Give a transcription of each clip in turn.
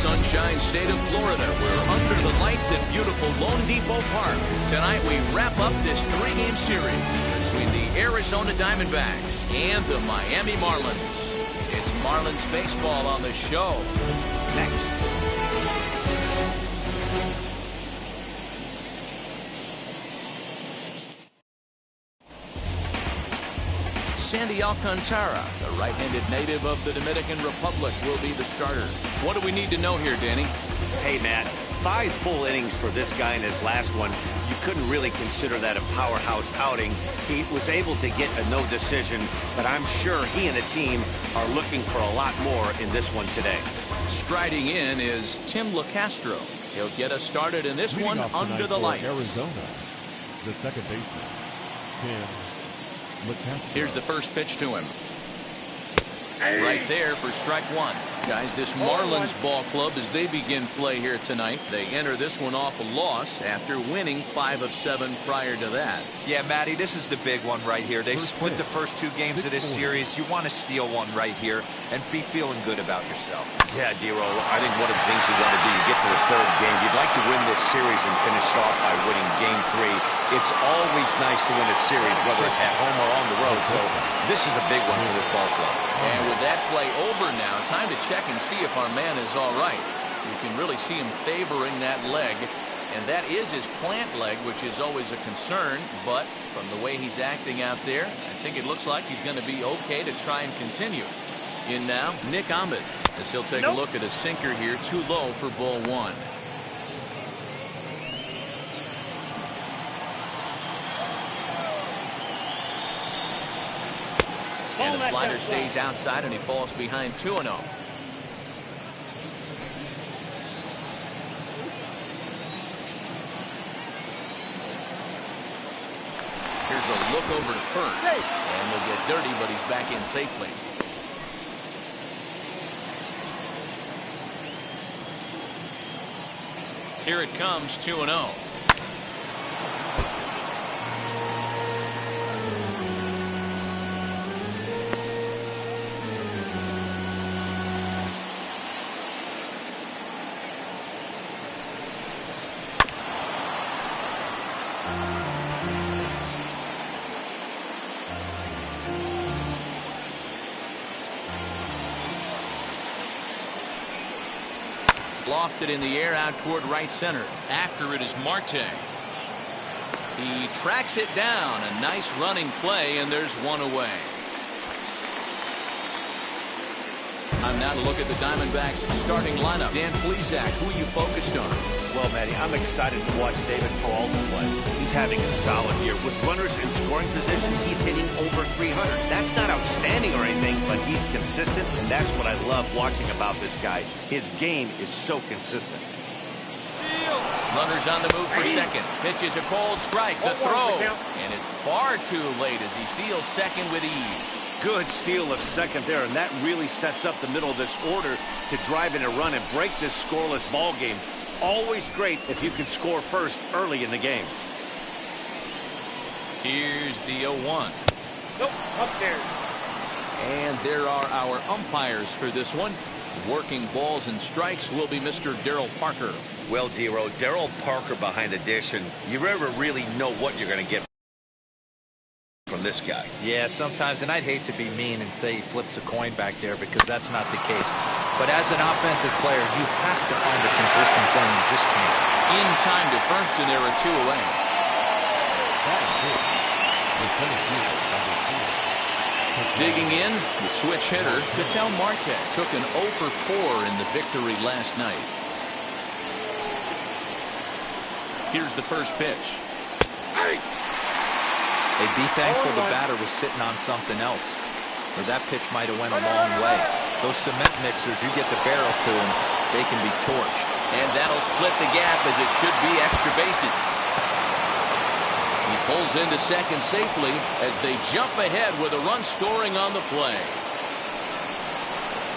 Sunshine State of Florida. We're under the lights at beautiful Lone Depot Park. Tonight we wrap up this 3-game series between the Arizona Diamondbacks and the Miami Marlins. It's Marlins baseball on the show. Next. Sandy Alcantara, the right-handed native of the Dominican Republic, will be the starter. What do we need to know here, Danny? Hey, Matt, 5 full innings for this guy in his last one. You couldn't really consider that a powerhouse outing. He was able to get a no decision, but I'm sure he and the team are looking for a lot more in this one today. Striding in is Tim LaCastro. He'll get us started in this one under the lights. Arizona, the second baseman, Tim LaCastro. Here's the first pitch to him. Right there for strike one. Guys, this Marlins ball club, as they begin play here tonight, they enter this one off a loss after winning 5 of 7 prior to that. Yeah, Matty, this is the big one right here. They've split the first 2 games of this series. You want to steal one right here and be feeling good about yourself. Yeah, Dero, I think one of the things you want to do, you get to the 3rd game, you'd like to win this series and finish it off by winning game 3. It's always nice to win a series, whether it's at home or on the road, so this is a big one for this ball club. And with that play over now, time to check and see if our man is all right. You can really see him favoring that leg, and that is his plant leg, which is always a concern, but from the way he's acting out there, I think it looks like he's going to be okay to try and continue. In now, Nick Ahmed, as he'll take a look at a sinker here, too low for ball 1. And the slider stays outside, and he falls behind 2-0. Here's a look over to first, and they'll get dirty, but he's back in safely. Here it comes, 2-0. Lofted in the air out toward right center. After it is Marte. He tracks it down. A nice running play, and there's one away. Time now to look at the Diamondbacks starting lineup. Dan Plesac, who are you focused on? Well, Matty, I'm excited to watch David Peralta play. He's having a solid year. With runners in scoring position, he's hitting over 300. That's not outstanding or anything, but he's consistent, and that's what I love watching about this guy. His game is so consistent. Runners on the move for second. Pitch is a cold strike. The throw. And it's far too late as he steals second with ease. Good steal of second there, and that really sets up the middle of this order to drive in a run and break this scoreless ball game. Always great if you can score first early in the game. Here's the 0-1. Nope, up there. And there are our umpires for this one. Working balls and strikes will be Mr. Darryl Parker. Well, Dero, Darryl Parker behind the dish, and you never really know what you're going to get from this guy. Yeah, sometimes, and I'd hate to be mean and say he flips a coin back there because that's not the case. But as an offensive player, you have to find a consistency, and you just can't. In time to first, and there are 2 away. Digging in, the switch hitter, Ketel Marte, took an 0 for 4 in the victory last night. Here's the first pitch. They'd be thankful the batter was sitting on something else, or that pitch might have went a long way. Those cement mixers, you get the barrel to them, they can be torched. And that'll split the gap as it should be extra bases. He pulls into second safely as they jump ahead with a run scoring on the play.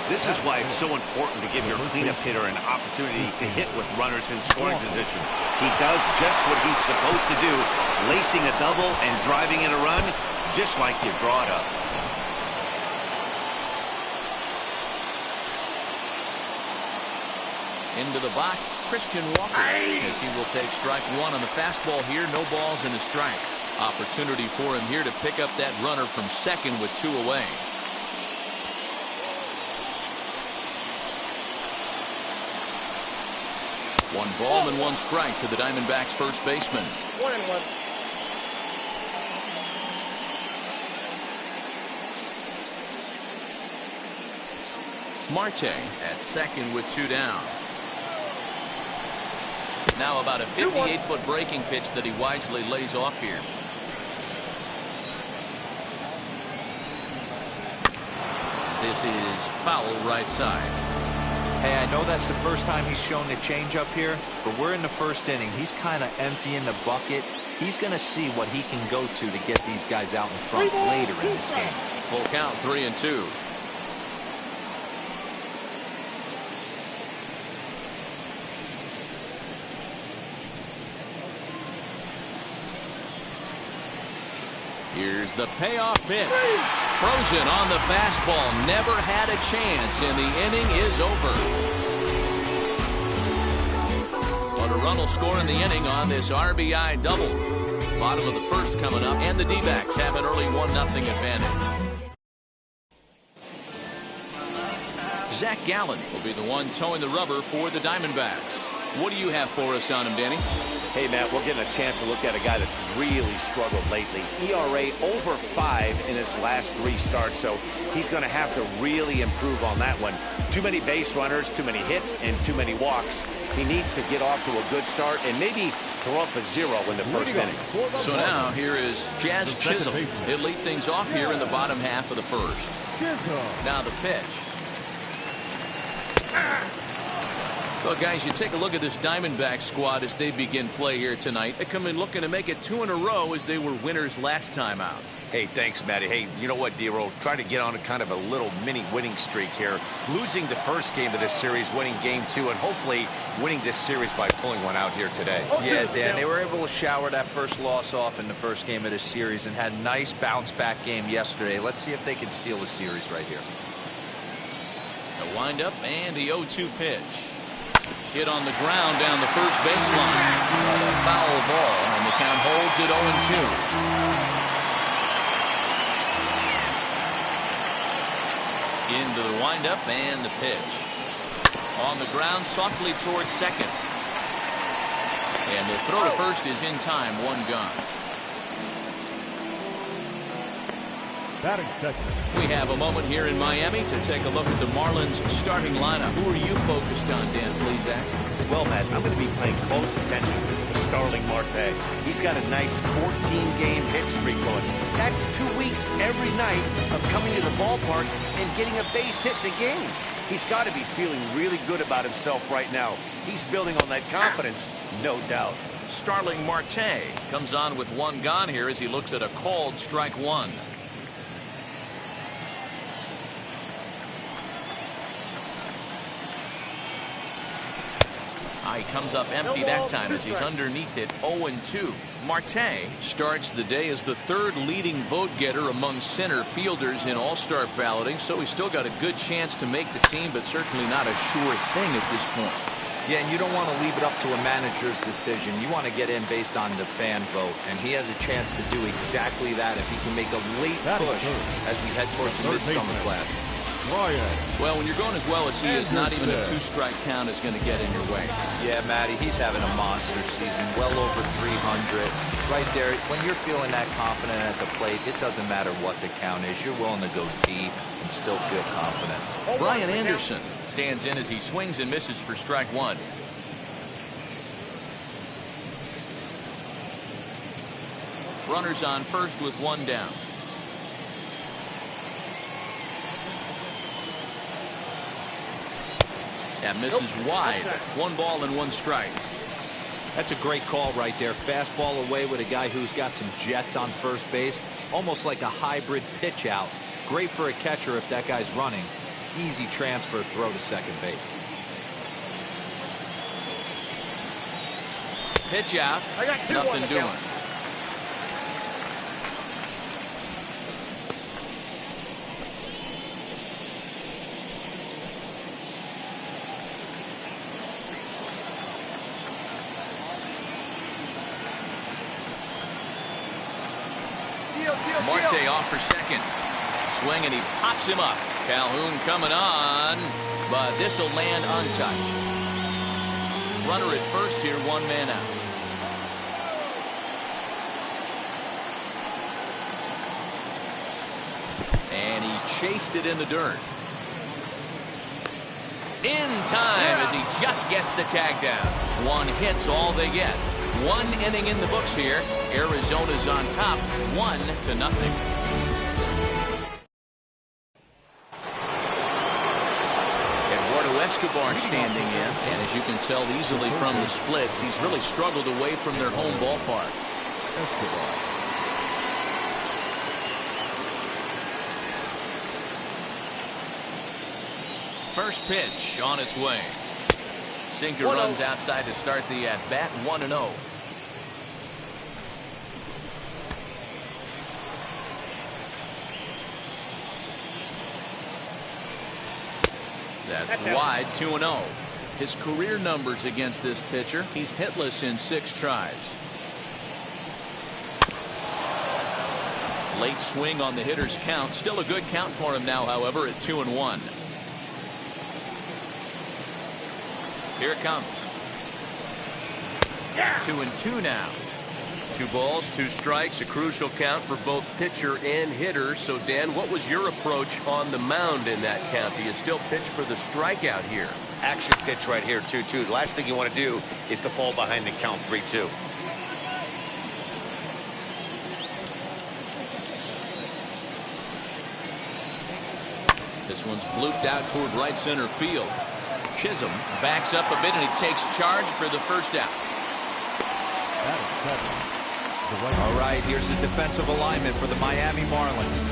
This is why it's so important to give your cleanup hitter an opportunity to hit with runners in scoring position. He does just what he's supposed to do, lacing a double and driving in a run, just like you draw it up. Into the box, Christian Walker, as he will take strike one on the fastball here. No balls and a strike. Opportunity for him here to pick up that runner from second with 2 away. One ball and 1 strike to the Diamondbacks first baseman. 1-1. Marte at second with 2 down. Now about a 58-foot breaking pitch that he wisely lays off here. This is foul right side. Hey, I know that's the first time he's shown the changeup here, but we're in the first inning. He's kind of emptying the bucket. He's going to see what he can go to get these guys out in front later in this game. Full count, 3-2. Here's the payoff pitch. Frozen on the fastball. Never had a chance, and the inning is over. But a run will score in the inning on this RBI double. Bottom of the first coming up, and the D-backs have an early 1-0 advantage. Zach Gallen will be the one towing the rubber for the Diamondbacks. What do you have for us on him, Danny? Hey, Matt, we're getting a chance to look at a guy that's really struggled lately. ERA over 5 in his last 3 starts, so he's going to have to really improve on that one. Too many base runners, too many hits, and too many walks. He needs to get off to a good start and maybe throw up a 0 in the first inning. So now here is Jazz Chisholm. He'll lead things off here in the bottom half of the first. Now the pitch. Well, guys, you take a look at this Diamondback squad as they begin play here tonight. They come in looking to make it 2 in a row as they were winners last time out. Hey, thanks, Matty. Hey, you know what, D-Roll? Try to get on a kind of a little mini winning streak here. Losing the first game of this series, winning game 2, and hopefully winning this series by pulling one out here today. Yeah, Dan, they were able to shower that first loss off in the first game of this series and had a nice bounce-back game yesterday. Let's see if they can steal the series right here. The windup and the 0-2 pitch. Hit on the ground down the first baseline. A foul ball, and the count holds it 0-2. Into the windup and the pitch. On the ground softly towards second. And the throw to first is in time, 1 gone. Batting second. We have a moment here in Miami to take a look at the Marlins starting lineup. Who are you focused on, Dan? Please, Zach. Well, Matt, I'm going to be paying close attention to Starling Marte. He's got a nice 14-game hit streak going. That's 2 weeks every night of coming to the ballpark and getting a base hit in the game. He's got to be feeling really good about himself right now. He's building on that confidence, no doubt. Starling Marte comes on with 1 gone here as he looks at a called strike 1. He comes up empty that time as he's underneath it, 0-2. Marte starts the day as the 3rd leading vote getter among center fielders in all-star balloting, so he's still got a good chance to make the team, but certainly not a sure thing at this point. Yeah, and you don't want to leave it up to a manager's decision. You want to get in based on the fan vote, and he has a chance to do exactly that if he can make a late push as we head towards the Midsummer Classic. Well, when you're going as well as he is, not even a 2-strike count is going to get in your way. Yeah, Matty, he's having a monster season, well over 300. Right there, when you're feeling that confident at the plate, it doesn't matter what the count is. You're willing to go deep and still feel confident. Brian Anderson stands in as he swings and misses for strike 1. Runners on first with 1 down. That misses wide. 1 ball and 1 strike. That's a great call right there. Fastball away with a guy who's got some jets on first base. Almost like a hybrid pitch out. Great for a catcher if that guy's running. Easy transfer throw to second base. Pitch out. Nothing doing. Marte off for second. Swing, and he pops him up. Calhoun coming on, but this will land untouched. Runner at first here, 1 man out. And he chased it in the dirt. In time as he just gets the tag down. 1 hit's all they get. 1 inning in the books here. Arizona's on top, 1-0. Escobar standing in, and as you can tell easily from the splits, he's really struggled away from their home ballpark. First pitch on its way. Sinker runs outside to start the at-bat, 1-0. That's wide, 2-0. His career numbers against this pitcher, he's hitless in 6 tries. Late swing on the hitter's count. Still a good count for him now, however, at 2-1. Here it comes. 2-2 now. 2 balls, 2 strikes, a crucial count for both pitcher and hitter. So, Dan, what was your approach on the mound in that count? Do you still pitch for the strikeout here? Action pitch right here, 2-2. The last thing you want to do is to fall behind the count 3-2. This one's blooped out toward right center field. Chisholm backs up a bit, and he takes charge for the first out. All right, here's the defensive alignment for the Miami Marlins.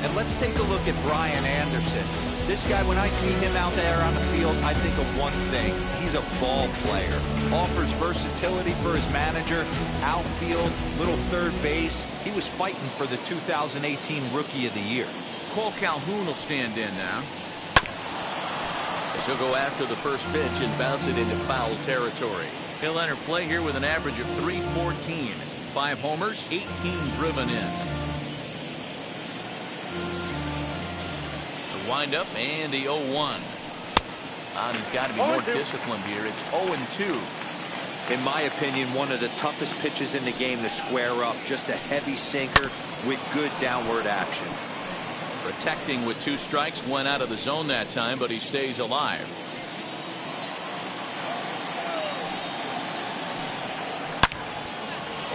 And let's take a look at Brian Anderson. This guy, when I see him out there on the field, I think of one thing. He's a ball player. Offers versatility for his manager. Outfield, little third base. He was fighting for the 2018 Rookie of the Year. Cole Calhoun will stand in now. As he'll go after the first pitch and bounce it into foul territory. He'll enter play here with an average of .314. 5 homers, 18 driven in. The windup and the 0-1. And he's got to be more disciplined here. It's 0-2. In my opinion, one of the toughest pitches in the game to square up. Just a heavy sinker with good downward action. Protecting with 2 strikes, went out of the zone that time, but he stays alive.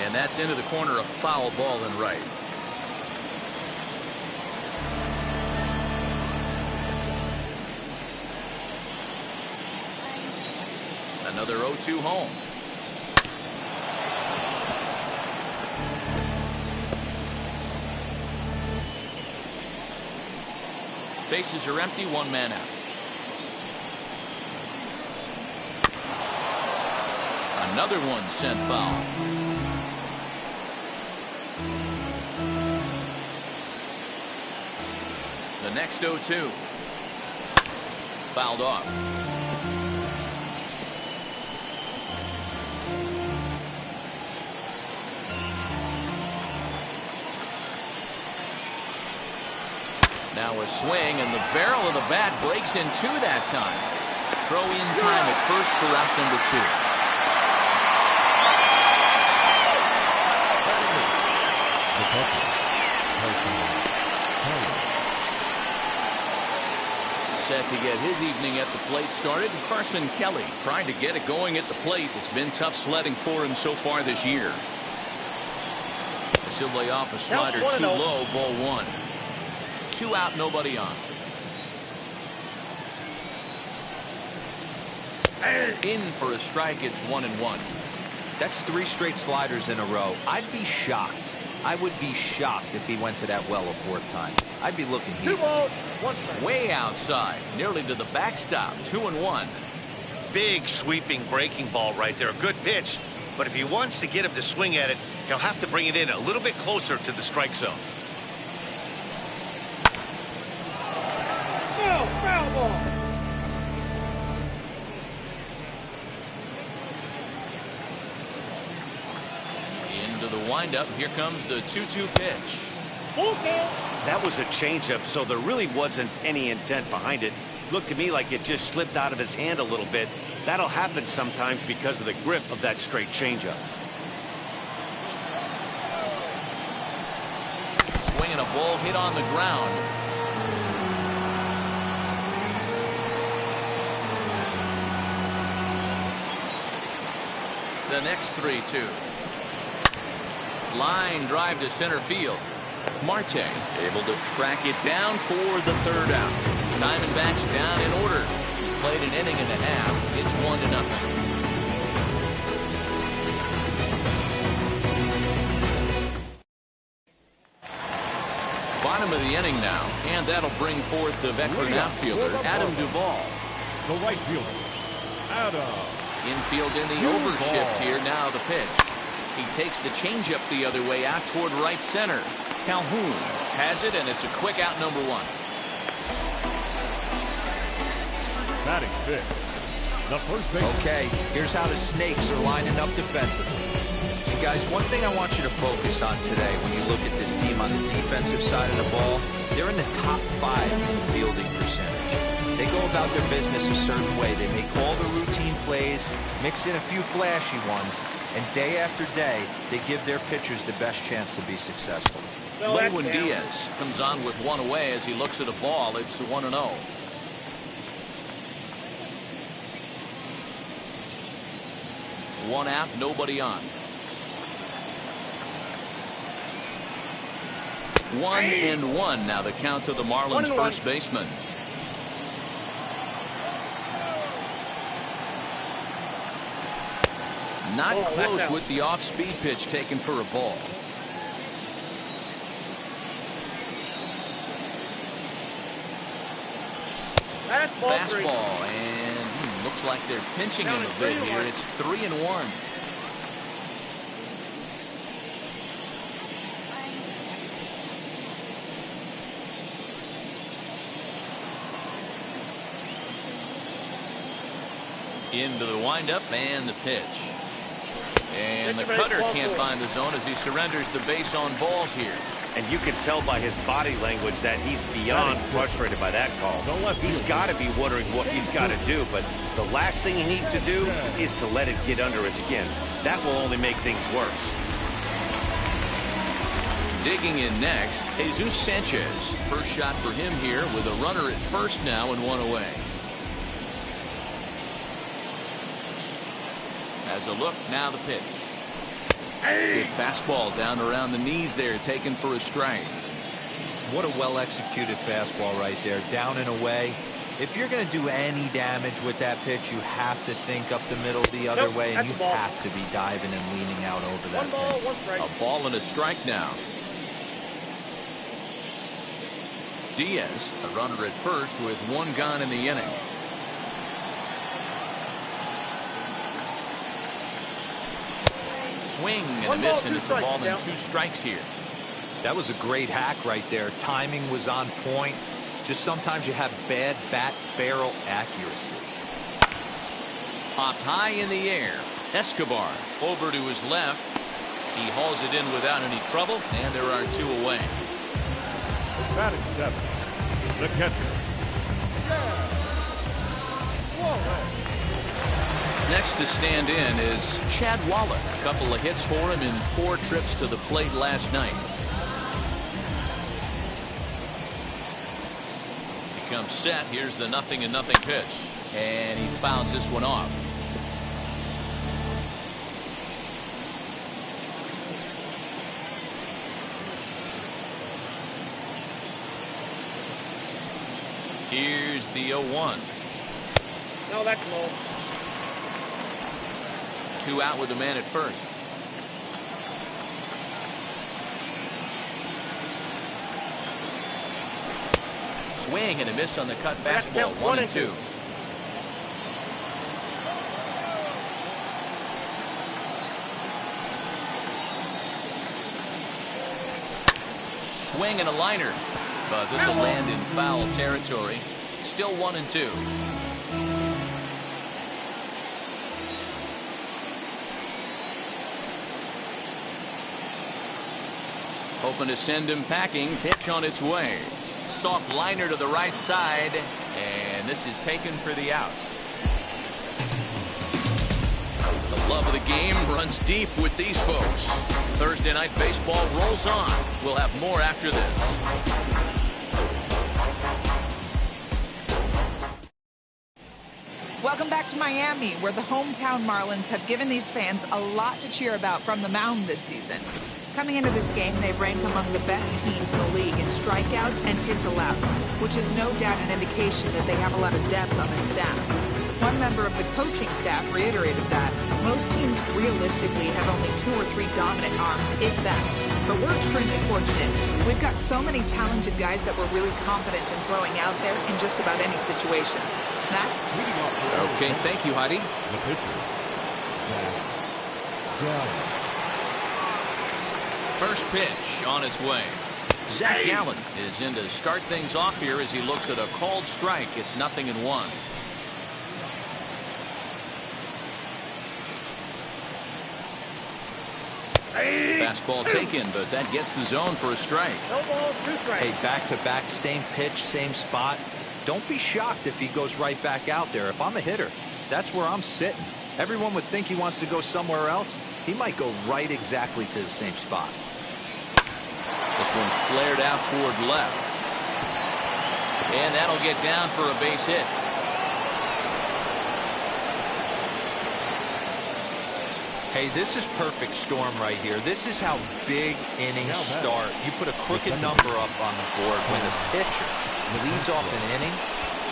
And that's into the corner, a foul ball and right. Another 0-2 home. Bases are empty, 1 man out. Another one sent foul. The next 0-2. Fouled off. Now a swing, and the barrel of the bat breaks in 2 that time. Throw in time at first for out number 2. Set to get his evening at the plate started. Carson Kelly trying to get it going at the plate. It's been tough sledding for him so far this year. He'll lay off a slider too low, ball 1. 2 out, nobody on. In for a strike, it's 1-1. That's 3 straight sliders in a row. I'd be shocked. I would be shocked if he went to that well a 4th time. I'd be looking here. 2 balls, 1 strike. Way outside, nearly to the backstop, 2-1. Big sweeping breaking ball right there. A good pitch. But if he wants to get him to swing at it, he'll have to bring it in a little bit closer to the strike zone. Foul ball. Into the windup. Here comes the 2-2 pitch. Full count. That was a changeup, so there really wasn't any intent behind it. Looked to me like it just slipped out of his hand a little bit. That'll happen sometimes because of the grip of that straight changeup. Swinging a ball hit on the ground. The next 3-2. Line drive to center field. Marte able to track it down for the third out. Diamondbacks down in order. Played an inning and a half. It's 1-0. Bottom of the inning now, and that'll bring forth the veteran outfielder, Adam Duvall. The right fielder, Adam. Infield in the overshift here. Now the pitch. He takes the changeup the other way out toward right center. Calhoun has it, and it's a quick out, number 1. Batting fifth, the first baseman. Okay, here's how the Snakes are lining up defensively. And guys, one thing I want you to focus on today when you look at this team on the defensive side of the ball, they're in the top 5 in fielding percentage. They go about their business a certain way. They make all the routine plays, mix in a few flashy ones, and day after day, they give their pitchers the best chance to be successful. Lewin Diaz comes on with 1 away as he looks at a ball. It's 1-0. One out, nobody on. 1-1 now the count to the Marlins first baseman. Not close with the off-speed pitch taken for a ball. Fastball, and looks like they're pinching him a bit here. It's 3-1. Into the windup and the pitch. And the cutter can't find the zone as he surrenders the base on balls here. And you can tell by his body language that he's beyond frustrated by that call. He's got to be wondering what he's got to do, but the last thing he needs to do is to let it get under his skin. That will only make things worse. Digging in next, Jesus Sanchez. First shot for him here with a runner at first now and 1 away. Has a look, now the pitch. Good fastball down around the knees there, taken for a strike. What a well-executed fastball right there, down and away. If you're going to do any damage with that pitch, you have to think up the middle the other way, and you have to be diving and leaning out over that thing. A ball and a strike now. Diaz, a runner at first with 1 gone in the inning. Swing and a miss, and it's a ball and 2 strikes here. That was a great hack right there. Timing was on point. Just sometimes you have bad bat barrel accuracy. Popped high in the air. Escobar over to his left. He hauls it in without any trouble, and there are 2 away. Batting seventh, the catcher. Next to stand in is Chad Wallach. A couple of hits for him in 4 trips to the plate last night. He comes set. Here's the 0-0 pitch. And he fouls this one off. Here's the 0-1. No, that's low. 2 out with a man at first. Swing and a miss on the cut fastball. 1-2. Swing and a liner, but this will land in foul territory. Still 1-2. Hoping to send him packing. Pitch on its way. Soft liner to the right side, and this is taken for the out. The love of the game runs deep with these folks. Thursday night baseball rolls on. We'll have more after this. Welcome back to Miami, where the hometown Marlins have given these fans a lot to cheer about from the mound this season. Coming into this game, they rank among the best teams in the league in strikeouts and hits allowed, which is no doubt an indication that they have a lot of depth on the staff. One member of the coaching staff reiterated that most teams realistically have only 2 or 3 dominant arms, if that. But we're extremely fortunate. We've got so many talented guys that we're really confident in throwing out there in just about any situation. Matt? Okay, thank you, Heidi. The pitcher, Zach Gallen. First pitch on its way. Zach Gallen is in to start things off here as he looks at a called strike. It's 0-1. Fastball taken, but that gets the zone for a strike. No balls, 2 strikes. Hey, back-to-back, same pitch, same spot. Don't be shocked if he goes right back out there. If I'm a hitter, that's where I'm sitting. Everyone would think he wants to go somewhere else. He might go right exactly to the same spot. This one's flared out toward left. And that'll get down for a base hit. Hey, this is perfect storm right here. This is how big innings start. You put a crooked number up on the board when the pitcher leads off an inning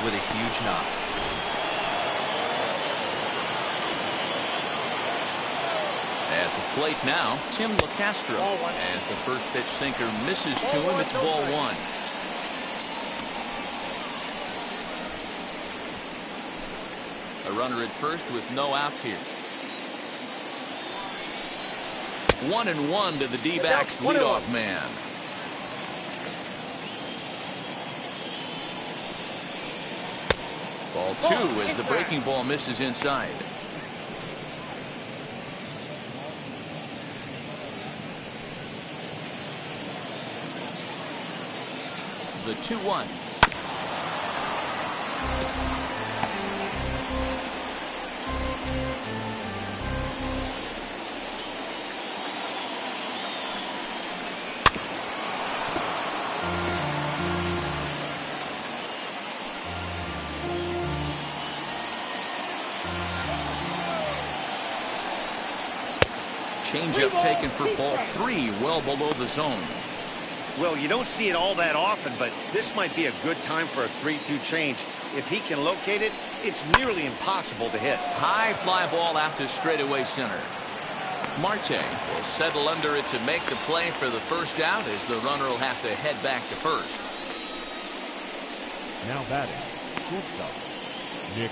with a huge knock. At the plate now, Tim LeCastro. As the first pitch sinker misses to him, it's ball 1. A runner at first with no outs here. 1-1 to the D-backs leadoff man. Ball 2 as the breaking ball misses inside. The 2-1. Changeup taken for ball 3, well below the zone. Well, you don't see it all that often, but this might be a good time for a 3-2 change. If he can locate it, it's nearly impossible to hit. High fly ball out to straightaway center. Marte will settle under it to make the play for the first out, as the runner will have to head back to first. Now batting, shortstop, Nick.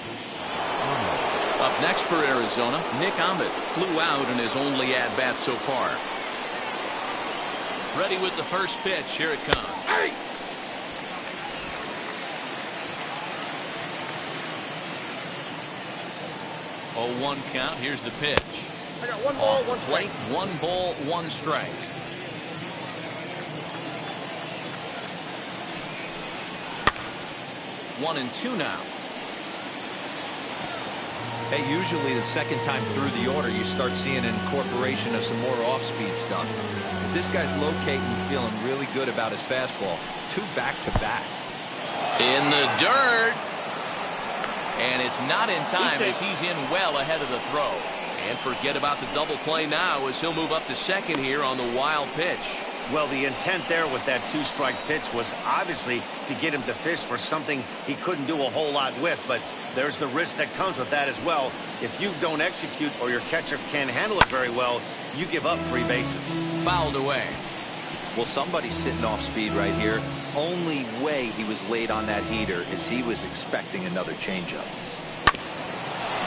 Up next for Arizona, Nick Ahmed flew out in his only at-bat so far. Ready with the first pitch. Here it comes. 0-1 count. Here's the pitch. I got 1 ball, Off the 1 plate, strike. 1 ball, 1 strike. One and 2 now. Hey, usually the second time through the order, you start seeing an incorporation of some more off-speed stuff. But this guy's locating, feeling really good about his fastball. 2 back-to-back. In the dirt. And it's not in time as he's in well ahead of the throw. And forget about the double play now as he'll move up to second here on the wild pitch. Well, the intent there with that 2-strike pitch was obviously to get him to fish for something he couldn't do a whole lot with, but there's the risk that comes with that as well. If you don't execute or your catcher can't handle it very well, you give up 3 bases. Fouled away. Well, somebody's sitting off speed right here. Only way he was late on that heater is he was expecting another changeup.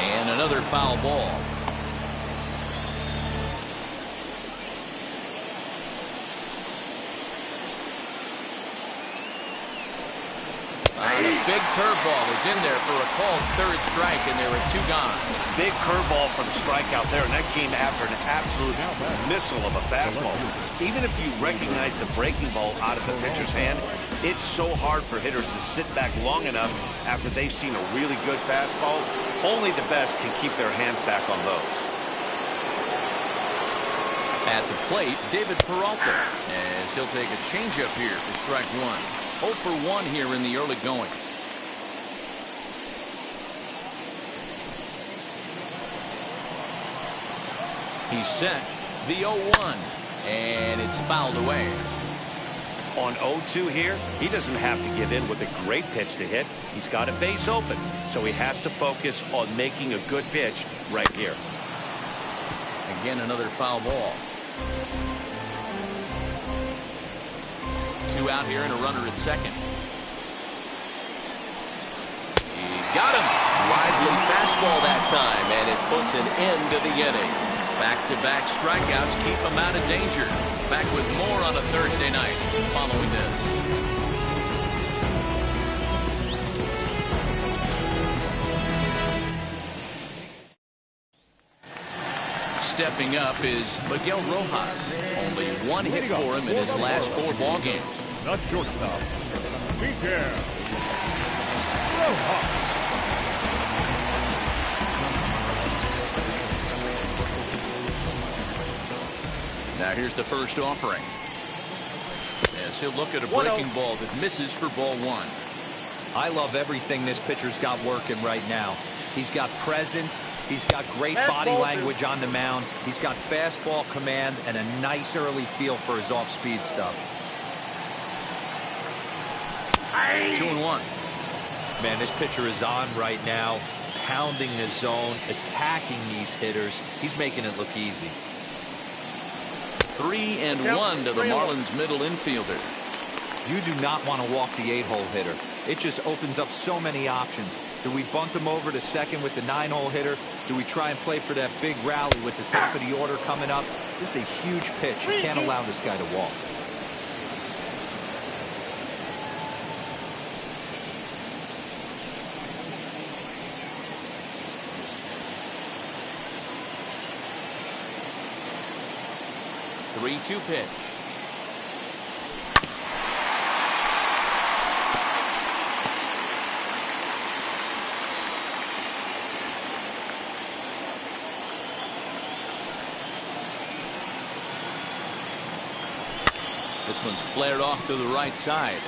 And another foul ball. Big curveball is in there for a called third strike, and there are 2 gone. Big curveball for the strikeout there, and that came after an absolute missile of a fastball. Even if you recognize the breaking ball out of the pitcher's hand, it's so hard for hitters to sit back long enough after they've seen a really good fastball. Only the best can keep their hands back on those. At the plate, David Peralta, as he'll take a changeup here for strike 1. 0 for 1 here in the early going. He's set. The 0-1, and it's fouled away. On 0-2 here, he doesn't have to give in with a great pitch to hit. He's got a base open, so he has to focus on making a good pitch right here. Again, another foul ball. 2 out here and a runner at second. He got him. Lively fastball that time, and it puts an end to the inning. Back-to-back strikeouts keep him out of danger. Back with more on a Thursday night following this. Stepping up is Miguel Rojas. Only 1 hit for him in his last 4 ball games. The shortstop, Miguel Rojas. Now here's the first offering. As he'll look at a breaking ball that misses for ball 1. I love everything this pitcher's got working right now. He's got presence. He's got great body language on the mound. He's got fastball command and a nice early feel for his off-speed stuff. 2-1. Man, this pitcher is on right now, pounding the zone, attacking these hitters. He's making it look easy. 3-1 to the Marlins middle infielder. You do not want to walk the 8-hole hitter. It just opens up so many options. Do we bunt him over to second with the 9-hole hitter? Do we try and play for that big rally with the top of the order coming up? This is a huge pitch. You can't allow this guy to walk. Three-two pitch. This one's flared off to the right side.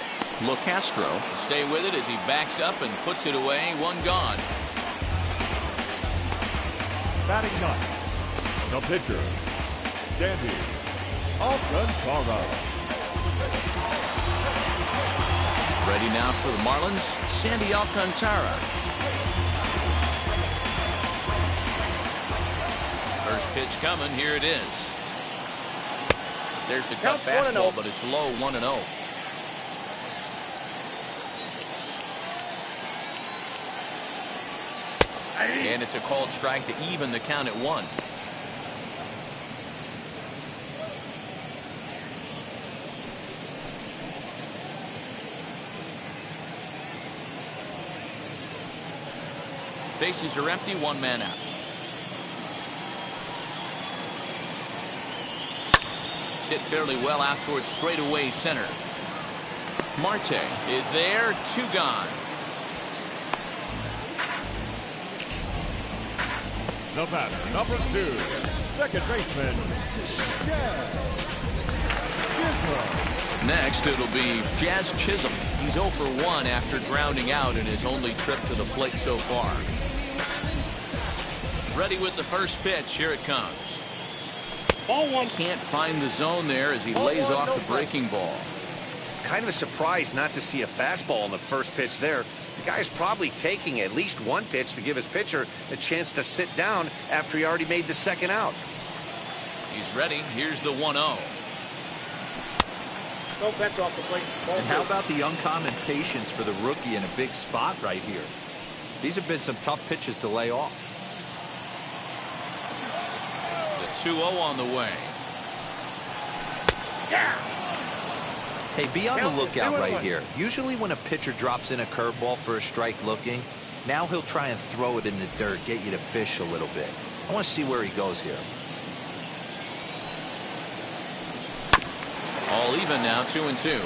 Locastro stay with it as he backs up and puts it away. 1 gone. Batting ninth, the pitcher, Sandy Alcantara. Ready now for the Marlins, Sandy Alcantara. First pitch coming. Here it is. There's the cut fastball, but it's low. 1-0. And it's a called strike to even the count at 1. Bases are empty. 1 man out. Hit fairly well out towards straightaway center. Marte is there. 2 gone. The batter, number 2, second baseman, Chisholm. Next, it'll be Jazz Chisholm. He's 0 for 1 after grounding out in his only trip to the plate so far. Ready with the first pitch. Here it comes. Ball 1. Can't find the zone there as he lays off the breaking ball. Kind of a surprise not to see a fastball on the first pitch there. The guy's probably taking at least 1 pitch to give his pitcher a chance to sit down after he already made the second out. He's ready. Here's the 1-0. No bets off the plate. And how about the uncommon patience for the rookie in a big spot right here? These have been some tough pitches to lay off. The 2-0 on the way. Yeah. Hey, be on the lookout right here. Usually when a pitcher drops in a curveball for a strike looking, now he'll try and throw it in the dirt, get you to fish a little bit. I want to see where he goes here. All even now, 2-2.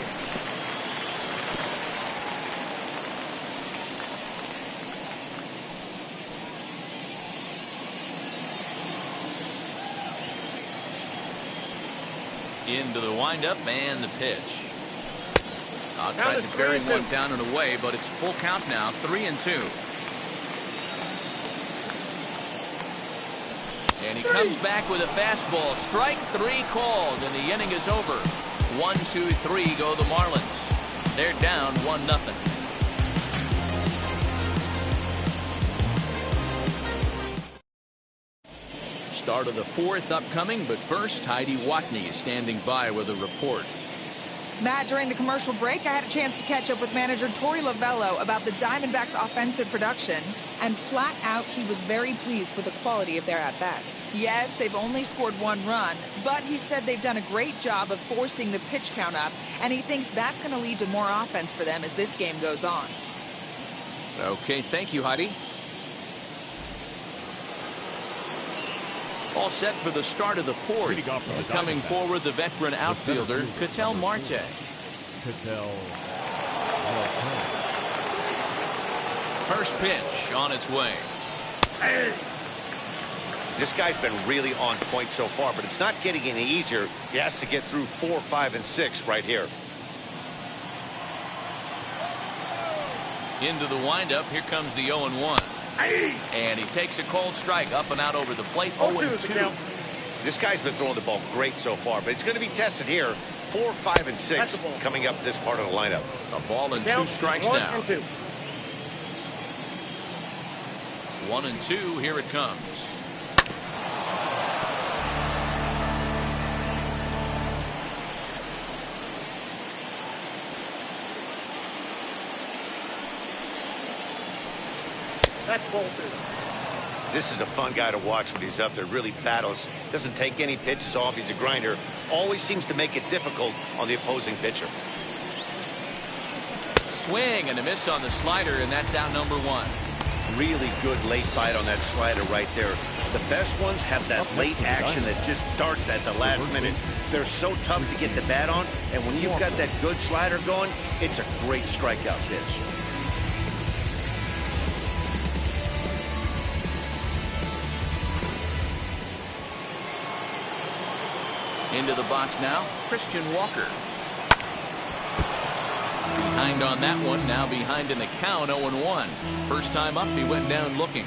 Into the windup and the pitch. Tried to bury one down and away, but it's full count now, 3-2. And he comes back with a fastball. Strike 3 called, and the inning is over. 1-2-3 go the Marlins. They're down 1-0. Start of the 4th upcoming, but first, Heidi Watney is standing by with a report. Matt, during the commercial break, I had a chance to catch up with manager Torey Lovello about the Diamondbacks' offensive production, and flat out, he was very pleased with the quality of their at-bats. Yes, they've only scored 1 run, but he said they've done a great job of forcing the pitch count up, and he thinks that's going to lead to more offense for them as this game goes on. Okay, thank you, Heidi. All set for the start of the 4th. Coming forward, the veteran outfielder, Ketel Marte. First pitch on its way. This guy's been really on point so far, but it's not getting any easier. He has to get through 4, 5, and 6 right here. Into the windup, here comes the 0-1. And he takes a cold strike up and out over the plate. 0-2. This guy's been throwing the ball great so far, but it's going to be tested here. 4, 5, and 6 coming up this part of the lineup. A ball and 2 strikes now. 1-2. Here it comes. This is a fun guy to watch when he's up there. Really battles. Doesn't take any pitches off. He's a grinder. Always seems to make it difficult on the opposing pitcher. Swing and a miss on the slider, and that's out number 1. Really good late bite on that slider right there. The best ones have that late action that just darts at the last minute. They're so tough to get the bat on, and when you've got that good slider going, it's a great strikeout pitch. Into the box now, Christian Walker. Behind on that one, now behind in the count, 0-1. First time up, he went down looking.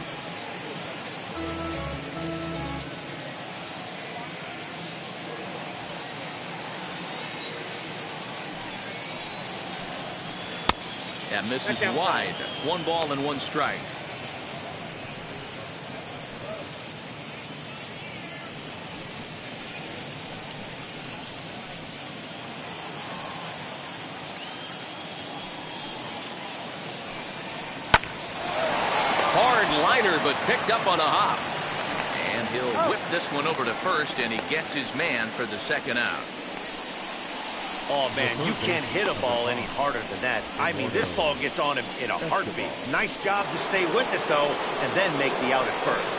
That misses wide. 1 ball and 1 strike. But picked up on a hop. And he'll whip this one over to first, and he gets his man for the 2nd out. Oh, man, you can't hit a ball any harder than that. I mean, this ball gets on him in a heartbeat. Nice job to stay with it, though, and then make the out at first.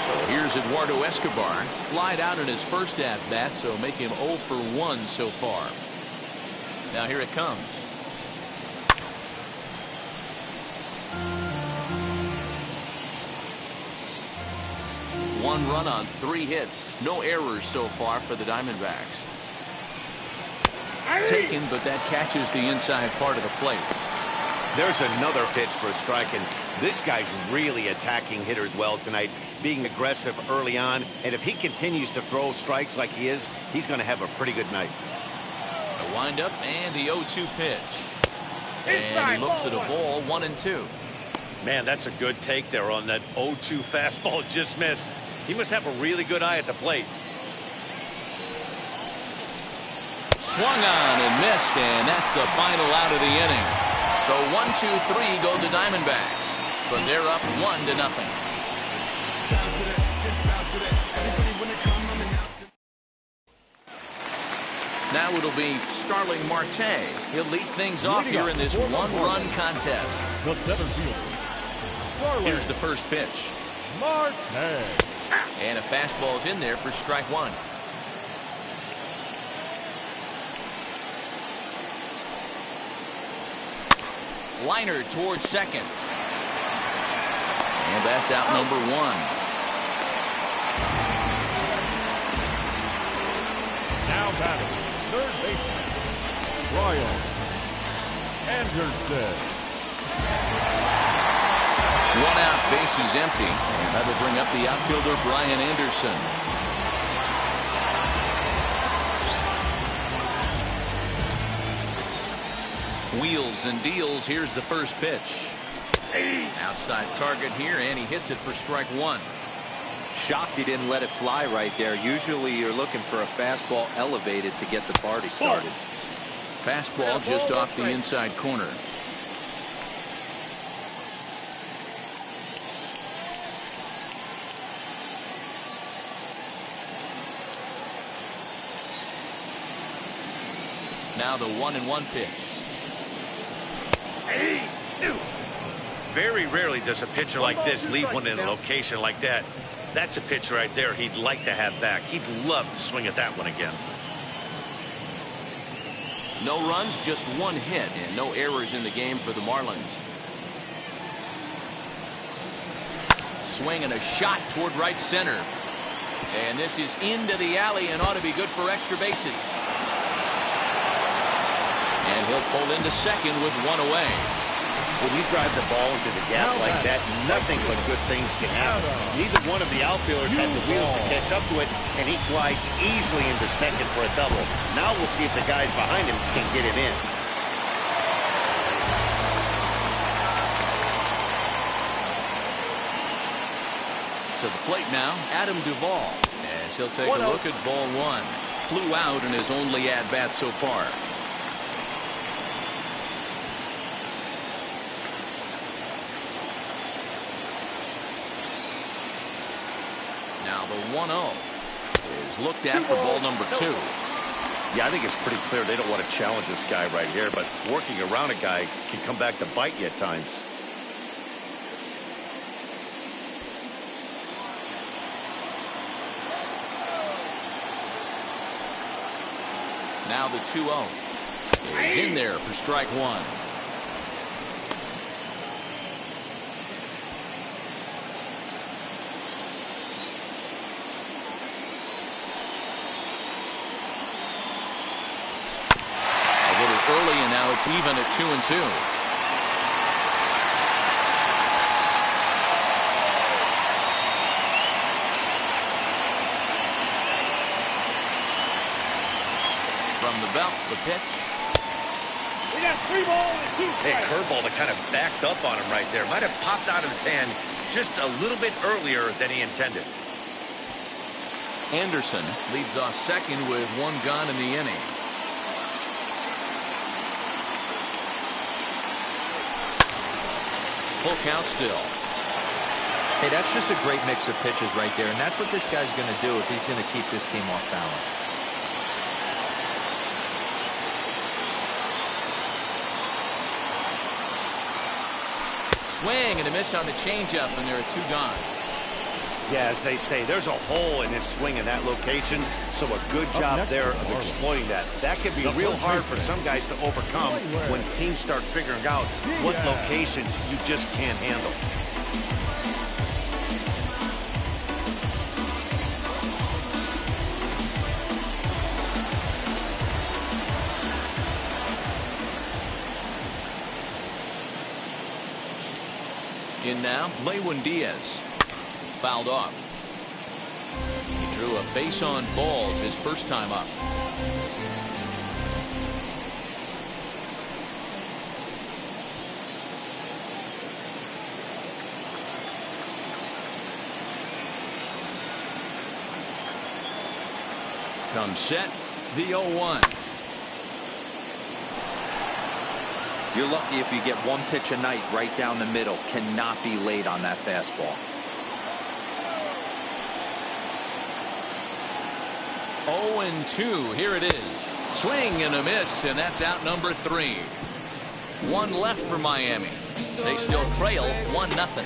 So here's Eduardo Escobar. Flied out in his first at-bat, so make him 0 for 1 so far. Now here it comes. One run on 3 hits. No errors so far for the Diamondbacks. Taken, but that catches the inside part of the plate. There's another pitch for a strike, and this guy's really attacking hitters well tonight, being aggressive early on, and if he continues to throw strikes like he is, he's going to have a pretty good night. A windup and the 0-2 pitch. And he looks at a ball, 1-2. Man, that's a good take there on that 0-2 fastball just missed. He must have a really good eye at the plate. Swung on and missed, and that's the final out of the inning. So 1-2-3 go the Diamondbacks, but they're up 1-0. Now it'll be Starling Marte. He'll lead things off here in this one-run contest. The center fielder. Here's the first pitch. Marte. And a fastball's in there for strike one. Liner towards second. And that's out number one. Now batting, third baseman, Brian Anderson. One out, bases empty. And that'll bring up the outfielder, Brian Anderson. Wheels and deals. Here's the first pitch. Outside target here, and he hits it for strike one. Shocked he didn't let it fly right there. Usually you're looking for a fastball elevated to get the party started. Fastball just off the inside corner. Now the 1-1 pitch. Very rarely does a pitcher like this leave one in a location like that. That's a pitch right there he'd like to have back. He'd love to swing at that one again. No runs, just one hit, and no errors in the game for the Marlins. Swing and a shot toward right center. And this is into the alley and ought to be good for extra bases. And he'll pull into second with one away. When you drive the ball into the gap like that, nothing but good things can happen. Neither one of the outfielders had the wheels to catch up to it, and he glides easily into second for a double. Now we'll see if the guys behind him can get it in. To the plate now, Adam Duvall, as he'll take a look at ball one. Flew out in his only at-bat so far. Now the 1-0 is looked at for ball number two. Yeah, I think it's pretty clear they don't want to challenge this guy right here, but working around a guy can come back to bite you at times. Now the 2-0 is in there for strike one. Early, and now it's even at 2-2. From the belt, the pitch. We got 3 balls and 2 strikes. Hey, curveball that kind of backed up on him right there. Might have popped out of his hand just a little bit earlier than he intended. Anderson leads off second with one gone in the inning. Full count still. Hey, that's just a great mix of pitches right there, and that's what this guy's going to do if he's going to keep this team off balance. Swing and a miss on the changeup, and there are 2 gone. Yeah, as they say, there's a hole in his swing in that location, so a good job there of exploiting that. That can be real hard for some guys to overcome when teams start figuring out what locations you just can't handle. In now, Lewin Diaz. Fouled off. He drew a base on balls his first time up. Comes set, the 0-1. You're lucky if you get one pitch a night right down the middle. Cannot be late on that fastball. 0-2. Here it is. Swing and a miss, and that's out number 3. One left for Miami. They still trail 1-0.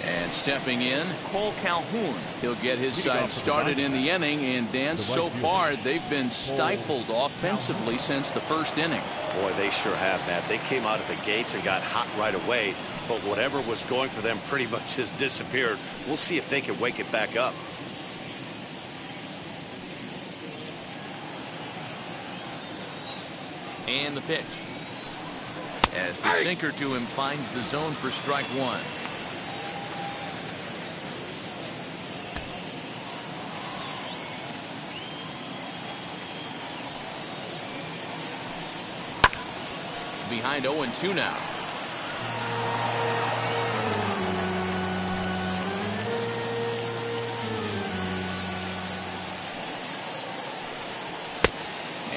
And stepping in, Cole Calhoun. He'll get his side started in the inning, and Dan, so far they've been stifled offensively since the first inning. Boy, they sure have, Matt. They came out of the gates and got hot right away, but whatever was going for them pretty much has disappeared. We'll see if they can wake it back up. And the pitch. As the sinker to him finds the zone for strike 1. Behind 0-2 now.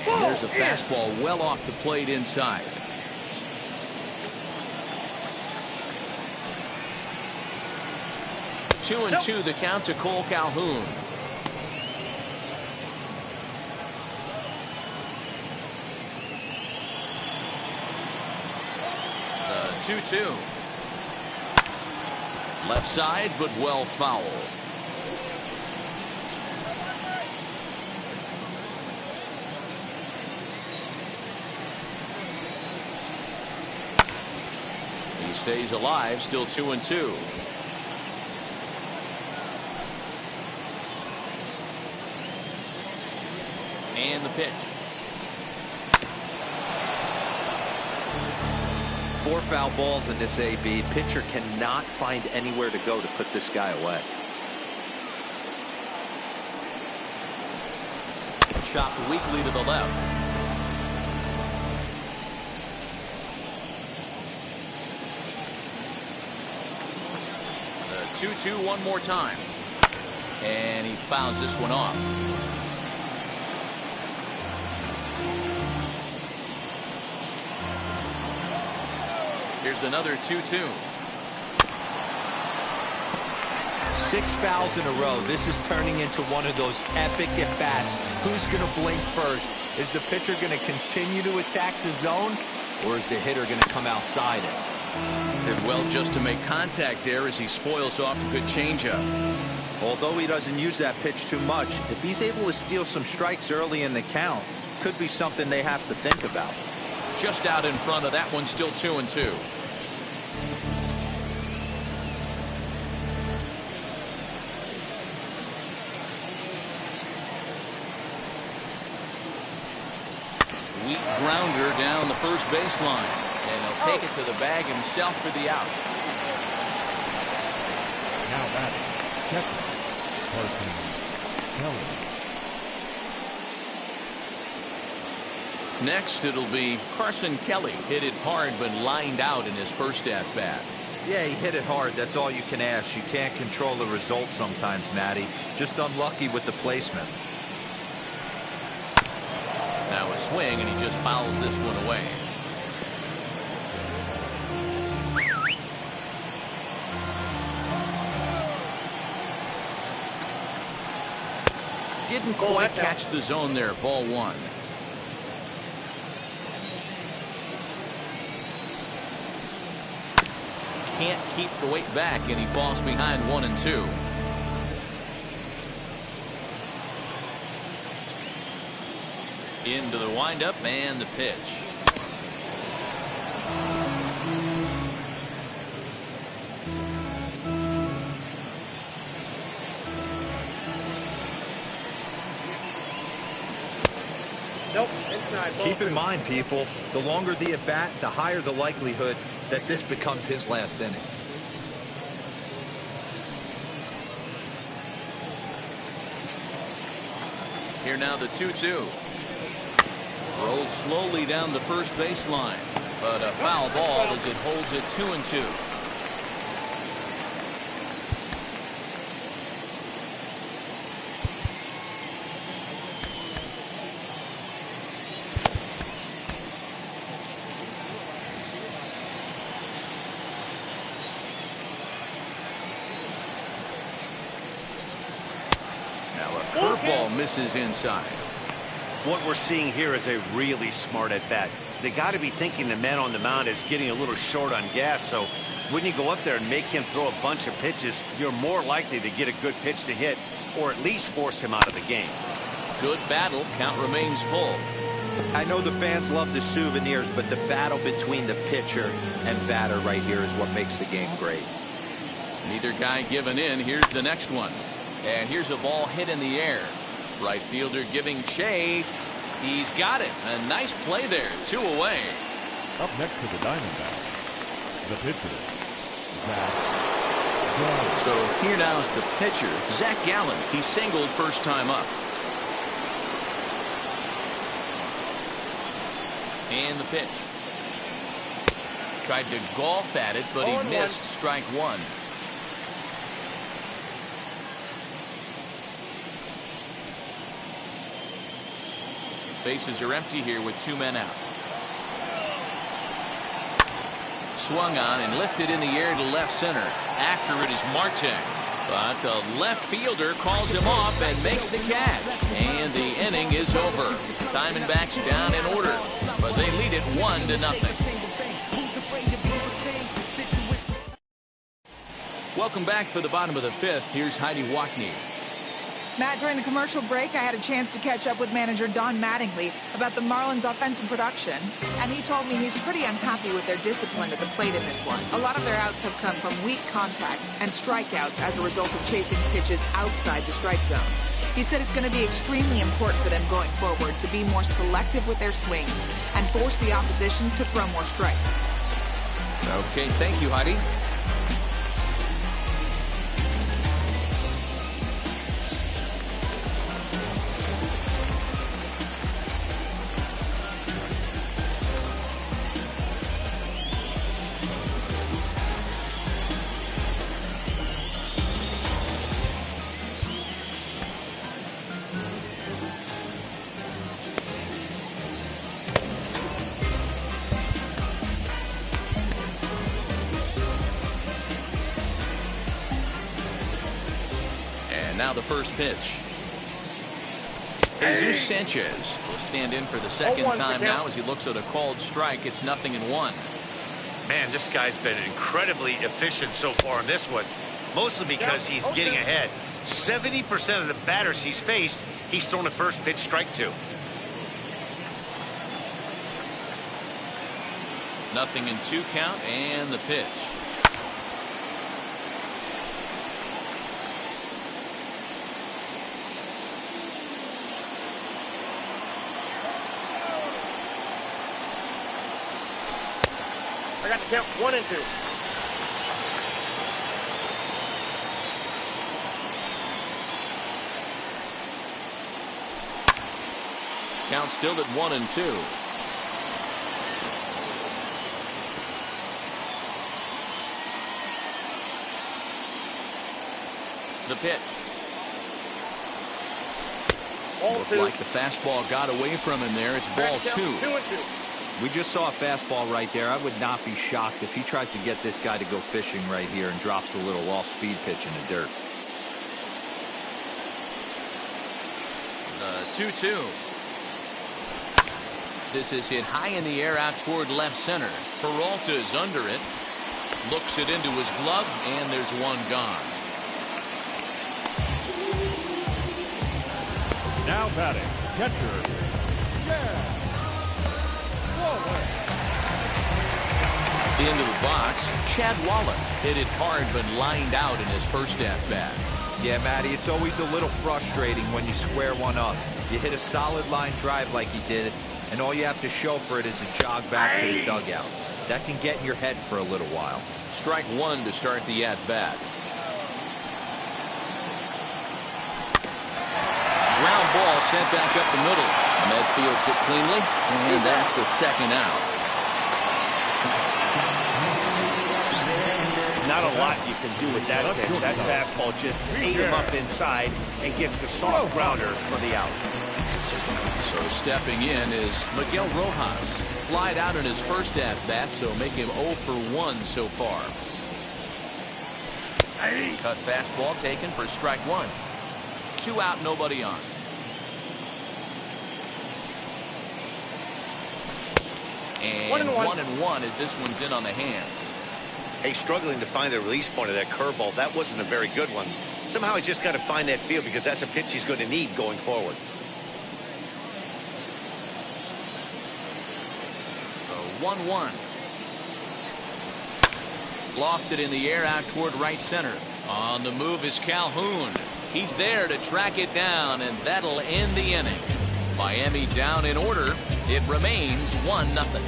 And there's a fastball well off the plate inside. Two and two, the count to Cole Calhoun. The 2-2. Left side, but well foul. He stays alive, still 2-2. And the pitch. 4 foul balls in this AB. Pitcher cannot find anywhere to go to put this guy away. Chopped weakly to the left. The 2-2 one more time. And he fouls this one off. Here's another 2-2. 6 fouls in a row. This is turning into one of those epic at-bats. Who's going to blink first? Is the pitcher going to continue to attack the zone, or is the hitter going to come outside it? Did well just to make contact there as he spoils off a good changeup. Although he doesn't use that pitch too much, if he's able to steal some strikes early in the count, could be something they have to think about. Just out in front of that one, still 2-2. Weak grounder down the first baseline, and he'll take it to the bag himself for the out. Now batting, catcher, Carson Kelly. Next, it'll be Carson Kelly. Hit it hard, but lined out in his first at-bat. Yeah, he hit it hard. That's all you can ask. You can't control the result sometimes, Matty. Just unlucky with the placement. Now a swing, and he just fouls this one away. Didn't quite catch the zone there. Ball 1. Can't keep the weight back, and he falls behind 1-2. Into the windup and the pitch. Nope, inside. Keep in mind, people, the longer the at-bat, the higher the likelihood that this becomes his last inning. Here now the 2-2. Rolled slowly down the first baseline, but a foul ball as it holds it 2-2. fastball misses inside. What we're seeing here is a really smart at bat. They got to be thinking the man on the mound is getting a little short on gas, so when you go up there and make him throw a bunch of pitches, you're more likely to get a good pitch to hit or at least force him out of the game. Good battle. Count remains full. I know the fans love the souvenirs, but the battle between the pitcher and batter right here is what makes the game great. Neither guy giving in. Here's the next one. And here's a ball hit in the air. Right fielder giving chase. He's got it. A nice play there. 2 away. Up next to the Diamondbacks, the pitcher, Zach Gallen. So here now's the pitcher, Zach Gallen. He singled first time up. And the pitch. Tried to golf at it, but he missed strike 1. Bases are empty here with 2 men out. Swung on and lifted in the air to left center. After it is Marte. But the left fielder calls him off and makes the catch. And the inning is over. Diamondbacks down in order. But they lead it 1-0. Welcome back for the bottom of the 5th. Here's Heidi Watney. Matt, during the commercial break, I had a chance to catch up with manager Don Mattingly about the Marlins' offensive production, and he told me he's pretty unhappy with their discipline at the plate in this one. A lot of their outs have come from weak contact and strikeouts as a result of chasing pitches outside the strike zone. He said it's going to be extremely important for them going forward to be more selective with their swings and force the opposition to throw more strikes. Okay, thank you, Heidi. Now the first pitch. Jesus Sanchez will stand in for the second time now as he looks at a called strike. It's 0-1. Man, this guy's been incredibly efficient so far in this one, mostly because he's getting ahead. 70% of the batters he's faced, he's thrown a first pitch strike to. 0-2 count and the pitch. I got to count 1 and 2. Count still at 1-2. The pitch. Looked like the fastball got away from him there. It's ball 2. 2-2. We just saw a fastball right there. I would not be shocked if he tries to get this guy to go fishing right here and drops a little off-speed pitch in the dirt. The 2-2. This is hit high in the air out toward left center. Peralta is under it. Looks it into his glove, and there's one gone. Now batting, catcher, Into the box, Chad Wallach hit it hard but lined out in his first at-bat. Yeah, Matty, it's always a little frustrating when you square one up. You hit a solid line drive like he did, and all you have to show for it is a jog back to the dugout. That can get in your head for a little while. Strike 1 to start the at-bat. Ground ball sent back up the middle. Med fields it cleanly, and that's the second out. Not a lot you can do with that pitch. That fastball just ate him up inside and gets the soft grounder for the out. So stepping in is Miguel Rojas. Flied out in his first at-bat, so make him 0 for 1 so far. Cut fastball taken for strike 1. 2 out, nobody on. And 1-1 as this one's in on the hands. Hey, struggling to find the release point of that curveball. That wasn't a very good one. Somehow he's just got to find that feel because that's a pitch he's going to need going forward. 1-1. Lofted in the air out toward right center. On the move is Calhoun. He's there to track it down, and that'll end the inning. Miami down in order. It remains 1-0.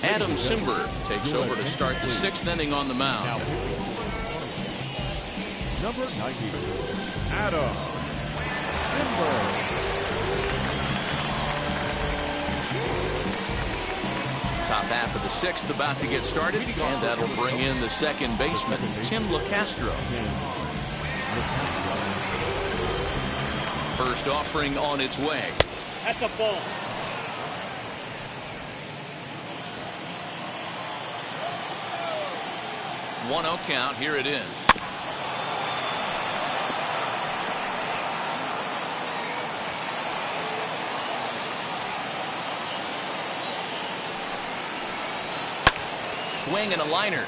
Adam Simber takes over to start the 6th inning on the mound. Number 90, Adam Simber. Top half of the 6th about to get started, and that'll bring in the second baseman, Tim LeCastro. First offering on its way. That's a ball. One 0 count. Here it is. Swing and a liner.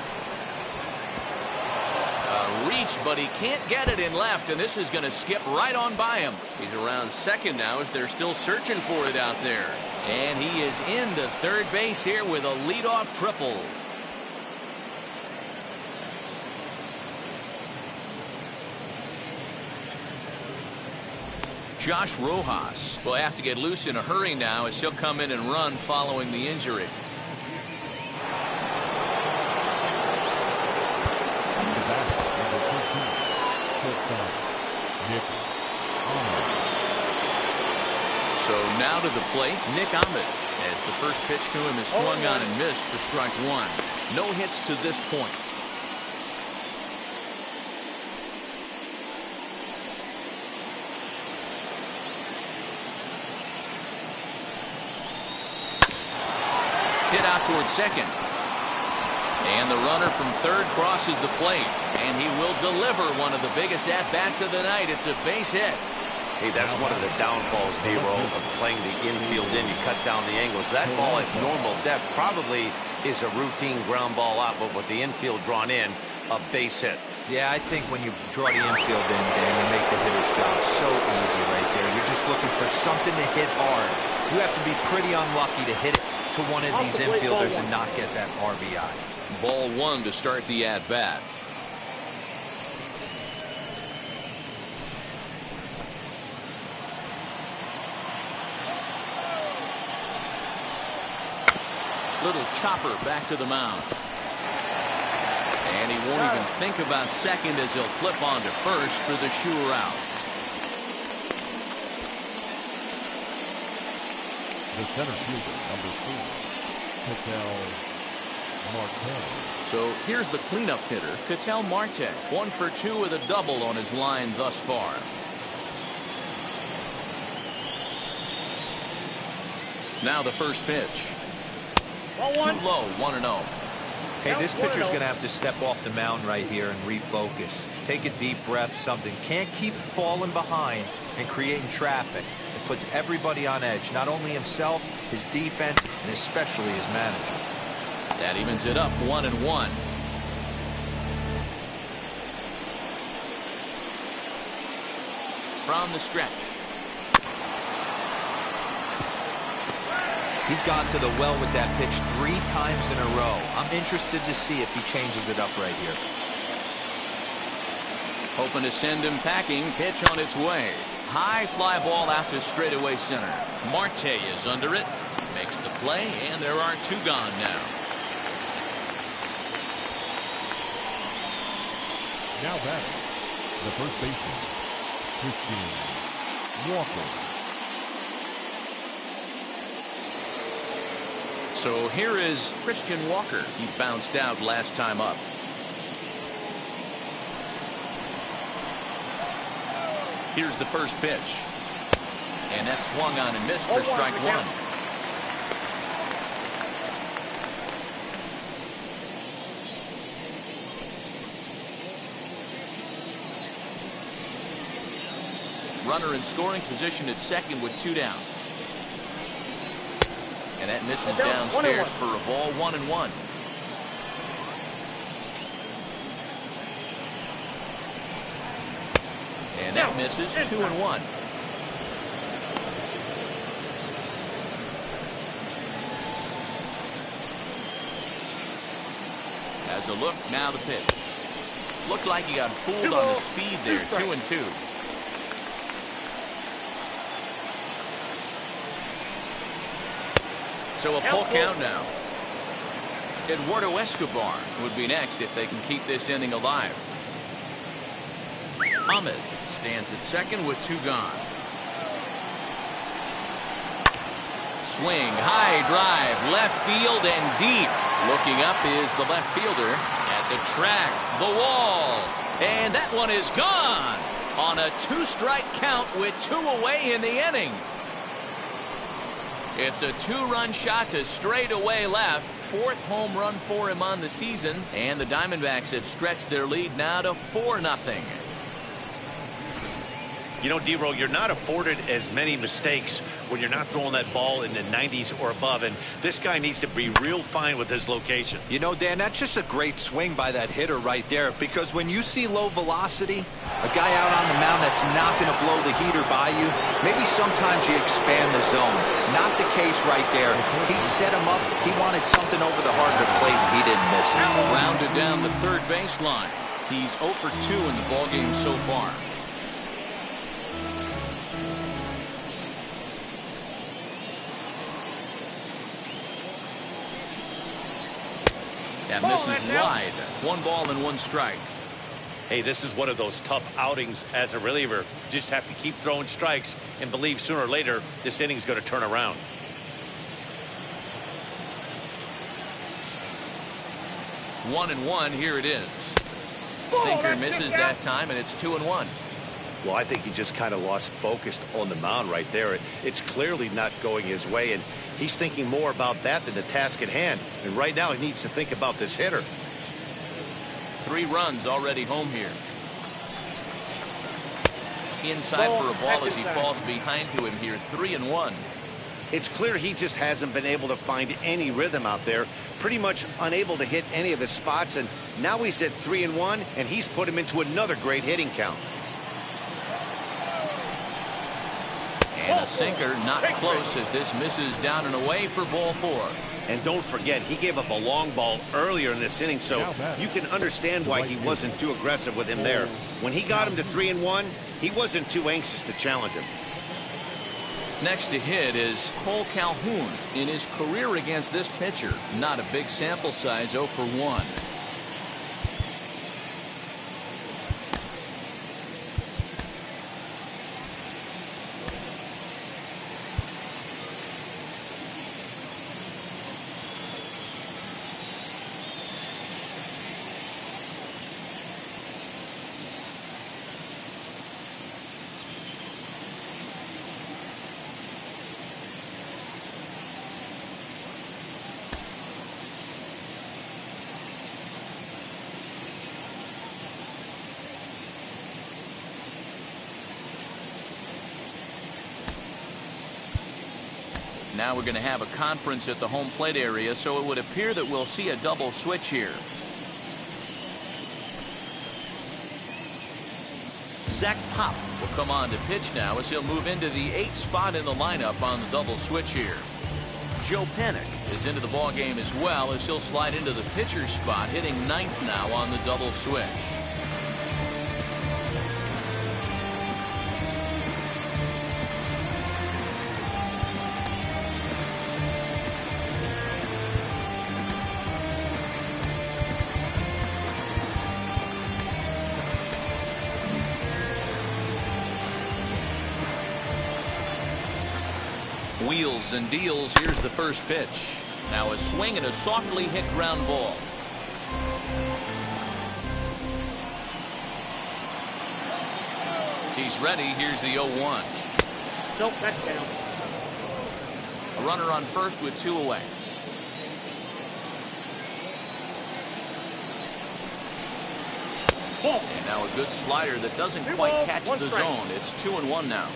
A reach, but he can't get it in left, and this is going to skip right on by him. He's around second now as they're still searching for it out there. And he is into third base here with a leadoff triple. Josh Rojas will have to get loose in a hurry now as he'll come in and run following the injury. So now to the plate, Nick Ahmed, as the first pitch to him is swung on and missed for strike one. No hits to this point. Hit out towards second. And the runner from third crosses the plate. And he will deliver one of the biggest at-bats of the night. It's a base hit. Hey, that's one of the downfalls, D-Roll, of playing the infield in. You cut down the angles. That ball at normal depth probably is a routine ground ball out, but with the infield drawn in, a base hit. Yeah, I think when you draw the infield in, Dan, you make the hitter's job so easy right there. You're just looking for something to hit hard. You have to be pretty unlucky to hit it to one of these infielders and not get that RBI. Ball one to start the at-bat. Little chopper back to the mound. And he won't even think about second as he'll flip on to first for the sure out. The center fielder, number 4, Ketel Marte. So here's the cleanup hitter, Ketel Marte. 1 for 2 with a double on his line thus far. Now the first pitch. Too low, 1-0. Hey, this pitcher's going to have to step off the mound right here and refocus. Take a deep breath, something. Can't keep falling behind and creating traffic. It puts everybody on edge, not only himself, his defense, and especially his manager. That evens it up, 1-1. From the stretch. He's gone to the well with that pitch 3 times in a row. I'm interested to see if he changes it up right here. Hoping to send him packing. Pitch on its way. High fly ball out to straightaway center. Marte is under it. Makes the play, and there are 2 gone now. Now batting, the first baseman, Christian Walker. So here is Christian Walker. He bounced out last time up. Here's the first pitch. And that's swung on and missed for strike one. Runner in scoring position at second with 2 down. And that misses downstairs for a ball, 1-1. And that misses, 2-1. As a look, now the pitch. Looked like he got fooled on the speed there, 2-2. So a full count now. Eduardo Escobar would be next if they can keep this inning alive. Ahmed stands at second with 2 gone. Swing, high drive, left field and deep. Looking up is the left fielder at the track, the wall. And that one is gone on a 2-strike count with 2 away in the inning. It's a 2-run shot to straightaway left. 4th home run for him on the season. And the Diamondbacks have stretched their lead now to 4-0. You know, D-Row, you're not afforded as many mistakes when you're not throwing that ball in the 90s or above, and this guy needs to be real fine with his location. You know, Dan, that's just a great swing by that hitter right there, because when you see low velocity, a guy out on the mound that's not going to blow the heater by you, maybe sometimes you expand the zone. Not the case right there. He set him up. He wanted something over the heart of the plate, and he didn't miss it. Rounded down the third baseline. He's 0 for 2 in the ballgame so far. That misses wide. 1 ball and 1 strike. Hey, this is one of those tough outings as a reliever. You just have to keep throwing strikes and believe sooner or later this inning's going to turn around. One and 1. Here it is. Sinker misses that time, and it's 2-1. Well, I think he just kind of lost focus on the mound right there. It's clearly not going his way, and he's thinking more about that than the task at hand. And right now he needs to think about this hitter. 3 runs already home here. Inside for a ball as he falls behind to him here. 3-1. It's clear he just hasn't been able to find any rhythm out there. Pretty much unable to hit any of his spots, and now he's at 3-1, and he's put him into another great hitting count. And a sinker, not close, as this misses down and away for ball 4. And don't forget, he gave up a long ball earlier in this inning, so you can understand why he wasn't too aggressive with him there. When he got him to 3-1, he wasn't too anxious to challenge him. Next to hit is Cole Calhoun. In his career against this pitcher, not a big sample size, 0 for 1. Now we're going to have a conference at the home plate area, so it would appear that we'll see a double switch here. Zach Pop will come on to pitch now as he'll move into the 8th spot in the lineup on the double switch here. Joe Panik is into the ball game as well as he'll slide into the pitcher's spot, hitting 9th now on the double switch. Wheels and deals. Here's the first pitch. Now a swing and a softly hit ground ball. He's ready. Here's the 0-1. Nope, that's down. A runner on first with 2 away. And now a good slider that doesn't quite catch the zone. It's 2-1 now.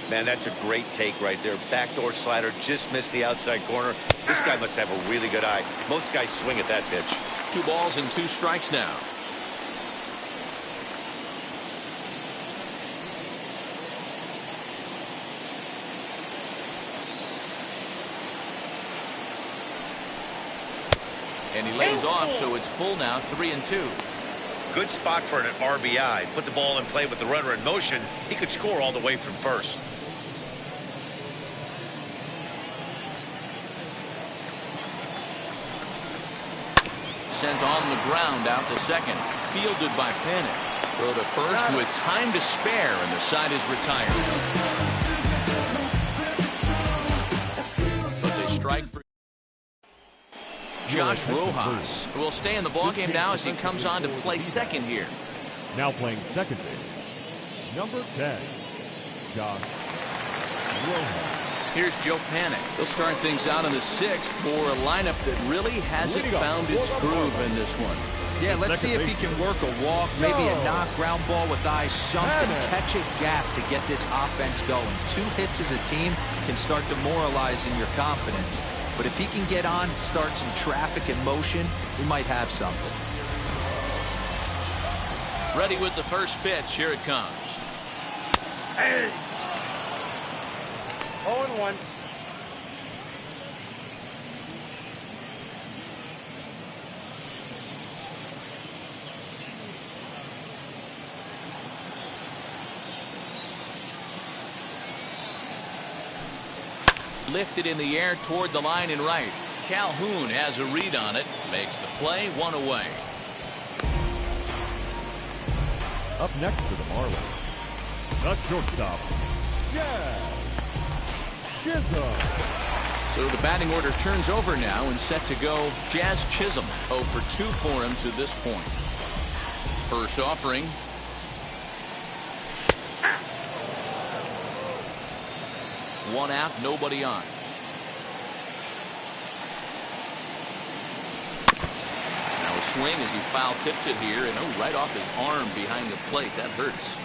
Man, that's a great take right there. Backdoor slider just missed the outside corner. This guy must have a really good eye. Most guys swing at that pitch. 2 balls and 2 strikes now. And he lays off, so it's full now, 3-2. Good spot for an RBI. Put the ball in play with the runner in motion. He could score all the way from first. Sent on the ground out to second. Fielded by Panic. Throw to first with time to spare, and the side is retired. But they strike for Josh Rojas, who will stay in the ballgame now as he comes on to play second here. Now playing second base, number 10, Josh Rojas. Here's Joe Panic. They'll start things out in the 6th for a lineup that really hasn't found its groove in this one. Yeah, let's see if he can work a walk, maybe a knock, ground ball with eyes, something, catch a gap to get this offense going. 2 hits as a team can start demoralizing your confidence. But if he can get on, start some traffic in motion, we might have something. Ready with the first pitch. Here it comes. Hey. 0-1. Lifted in the air toward the line and right. Calhoun has a read on it. Makes the play, 1 away. Up next for the Marlins, the shortstop, Jazz Chisholm. So the batting order turns over now and set to go. Jazz Chisholm, 0 for 2 for him to this point. First offering. One out, nobody on. Now a swing as he foul tips it here, and right off his arm behind the plate. That hurts.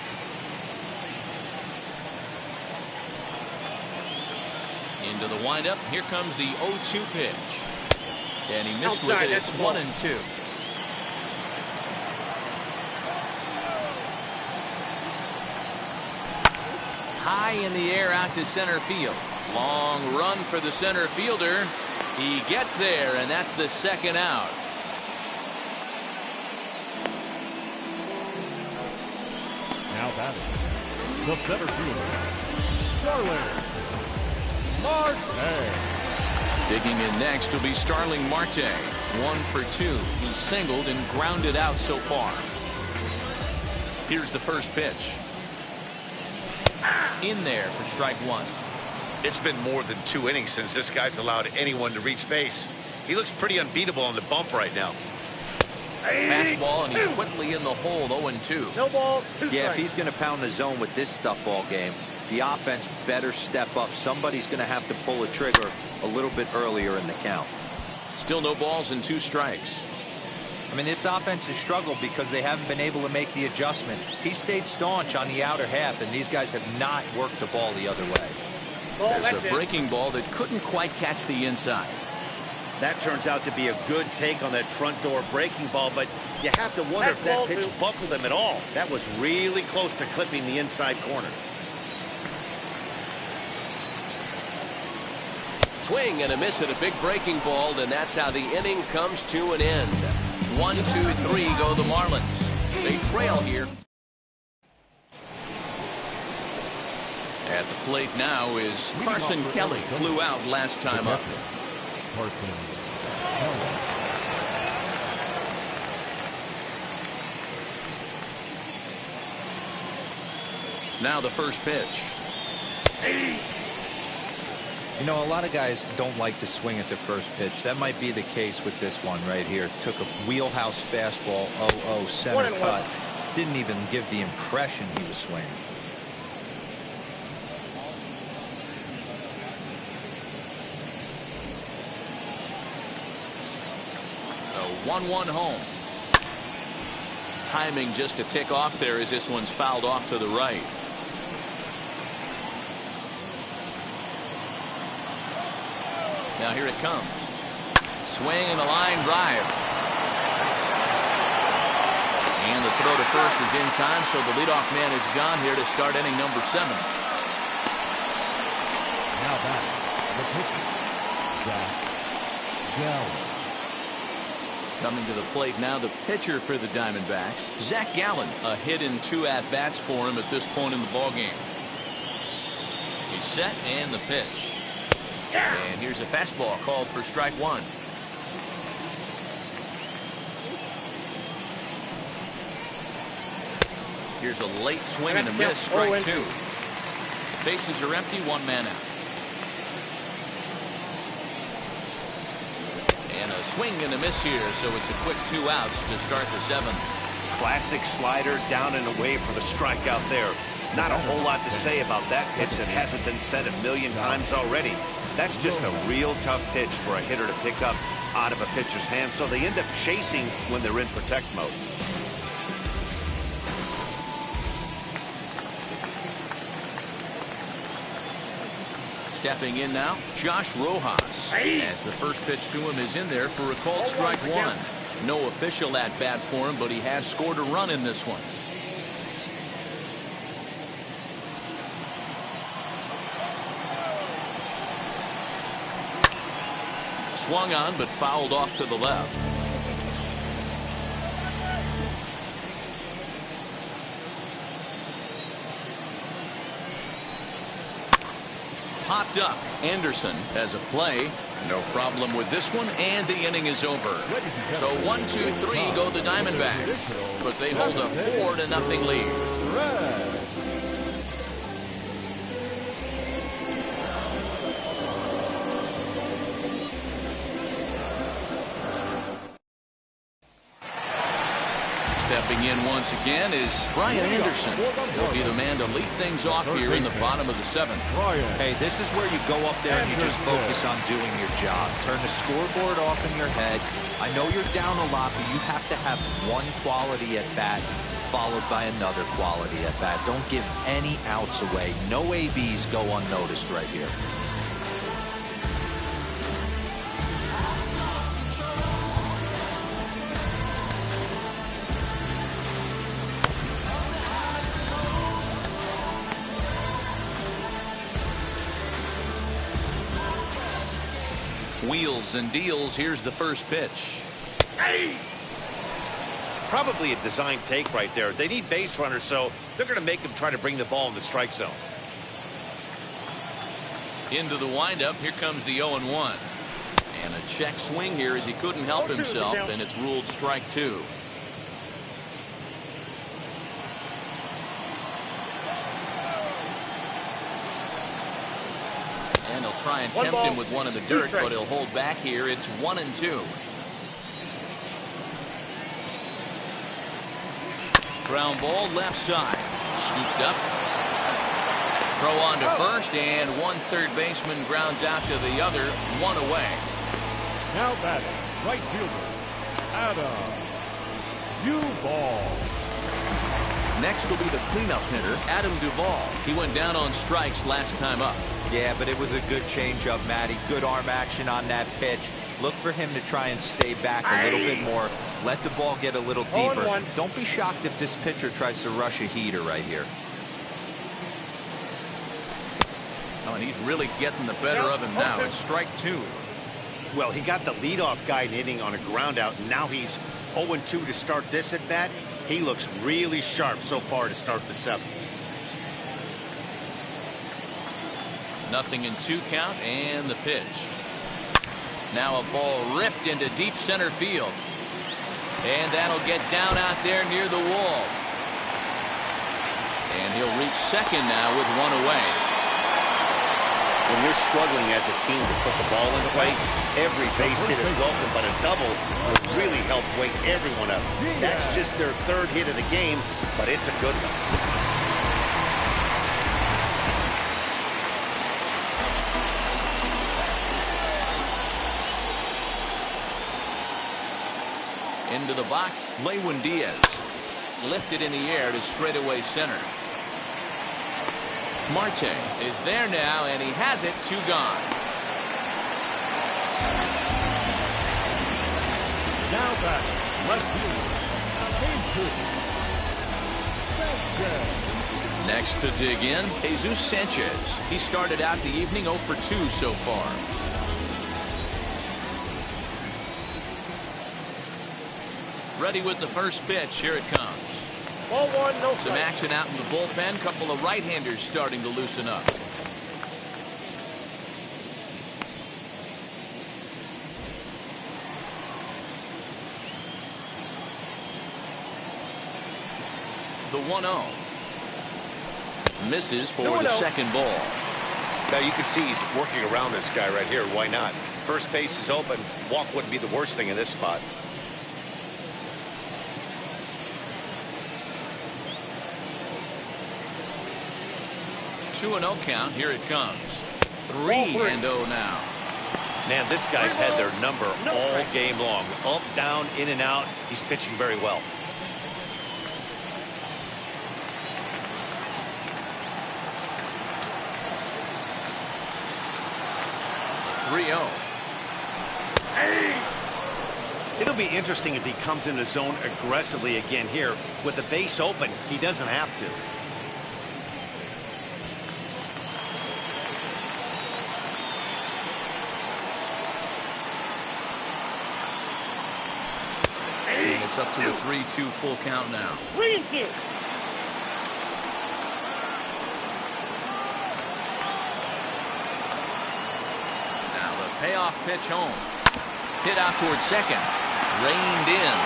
Into the windup. Here comes the 0-2 pitch. And he missed with it. It's 1-2. High in the air out to center field. Long run for the center fielder. He gets there, and that's the 2nd out. Now batting, the center fielder, Starling Marte. Digging in next will be Starling Marte. 1 for 2. He's singled and grounded out so far. Here's the first pitch. In there for strike 1. It's been more than 2 innings since this guy's allowed anyone to reach base. He looks pretty unbeatable on the bump right now. Fastball, and he's quickly in the hole. 0-2. No ball. Yeah, if he's going to pound the zone with this stuff all game, the offense better step up. Somebody's going to have to pull a trigger a little bit earlier in the count. Still no balls and 2 strikes. I mean, this offense has struggled because they haven't been able to make the adjustment. He stayed staunch on the outer half, and these guys have not worked the ball the other way. There's a breaking ball that couldn't quite catch the inside. That turns out to be a good take on that front door breaking ball, but you have to wonder if that pitch buckled him at all. That was really close to clipping the inside corner. Swing and a miss at a big breaking ball, and that's how the inning comes to an end. 1, 2, 3 go the Marlins. They trail here. At the plate now is Carson Kelly. Flew out last time up. Carson Kelly. Now the first pitch. You know, a lot of guys don't like to swing at the first pitch. That might be the case with this one right here. Took a wheelhouse fastball, 0-0 center cut. Didn't even give the impression he was swinging. A 1-1 home. timing just to tick off there as this one's fouled off to the right. Now here it comes. Swing and a line drive. And the throw to first is in time, so the leadoff man is gone here to start inning number 7. Now back, the pitcher, Zach Gallen. Coming to the plate now, the pitcher for the Diamondbacks, Zach Gallen. A hit in 2 at-bats for him at this point in the ballgame. He's set, and the pitch. And here's a fastball called for strike 1. Here's a late swing and a miss, strike 2. Bases are empty, 1 man out. And a swing and a miss here, so it's a quick 2 outs to start the 7th. Classic slider down and away for the strikeout there. Not a whole lot to say about that pitch that hasn't been said a million times already. That's just a real tough pitch for a hitter to pick up out of a pitcher's hand, so they end up chasing when they're in protect mode. Stepping in now, Josh Rojas, as the first pitch to him is in there for a called strike 1. No official at bat for him, but he has scored a run in this one. Swung on, but fouled off to the left. Popped up. Anderson has a play. No problem with this one, and the inning is over. So 1-2-3 go the Diamondbacks, but they hold a 4-0 lead. Stepping in once again is Brian Anderson. He'll be the man to lead things off here in the bottom of the 7th. Hey, this is where you go up there and you just focus on doing your job. Turn the scoreboard off in your head. I know you're down a lot, but you have to have one quality at bat followed by another quality at bat. Don't give any outs away. No ABs go unnoticed right here. Wheels and deals. Here's the first pitch. Probably a design take right there. They need base runners, so they're going to make them try to bring the ball in the strike zone. Into the windup. Here comes the 0-1. And a check swing here as he couldn't help himself, and it's ruled strike 2. And he'll try and tempt him with one in the dirt, but he'll hold back here. It's 1-2. Ground ball left side. Scooped up. Throw on to first, and one third baseman grounds out to the other. 1 away. Now batting, right fielder, Adam Duvall. Next will be the cleanup hitter, Adam Duvall. He went down on strikes last time up. Yeah, but it was a good changeup, Matty. Good arm action on that pitch. Look for him to try and stay back a little bit more. Let the ball get a little deeper. Don't be shocked if this pitcher tries to rush a heater right here. Oh, and he's really getting the better of him now. It's strike 2. Well, he got the leadoff guy hitting on a ground out, and now he's 0-2 to start this at bat. He looks really sharp so far to start the 7th. 0-2 count, and the pitch. Now a ball ripped into deep center field. And that'll get down out there near the wall. And he'll reach second now with 1 away. When you're struggling as a team to put the ball in play, every base hit is welcome, but a double will really help wake everyone up. That's just their 3rd hit of the game, but it's a good one. Into the box, Lewin Diaz. lifted in the air to straightaway center. Marte is there now, and he has it. 2 gone. Now back, left field. Next to dig in, Jesus Sanchez. He started out the evening 0 for 2 so far. Ready with the first pitch. Here it comes. Ball 1, no Some strike. action out in the bullpen. Couple of right-handers starting to loosen up. The 1-0. Misses for the 2-0. second ball. Now you can see he's working around this guy right here. Why not? First base is open. Walk wouldn't be the worst thing in this spot. Two and 0 count. Here it comes. 3-0 now. Man, this guy's had their number all game long. Up, down, in and out. He's pitching very well. It'll be interesting if he comes in the zone aggressively again here. With the base open, he doesn't have to. And it's up to a 3-2 full count now. 3-2. Now the payoff pitch home. Hit out towards second. Reined in.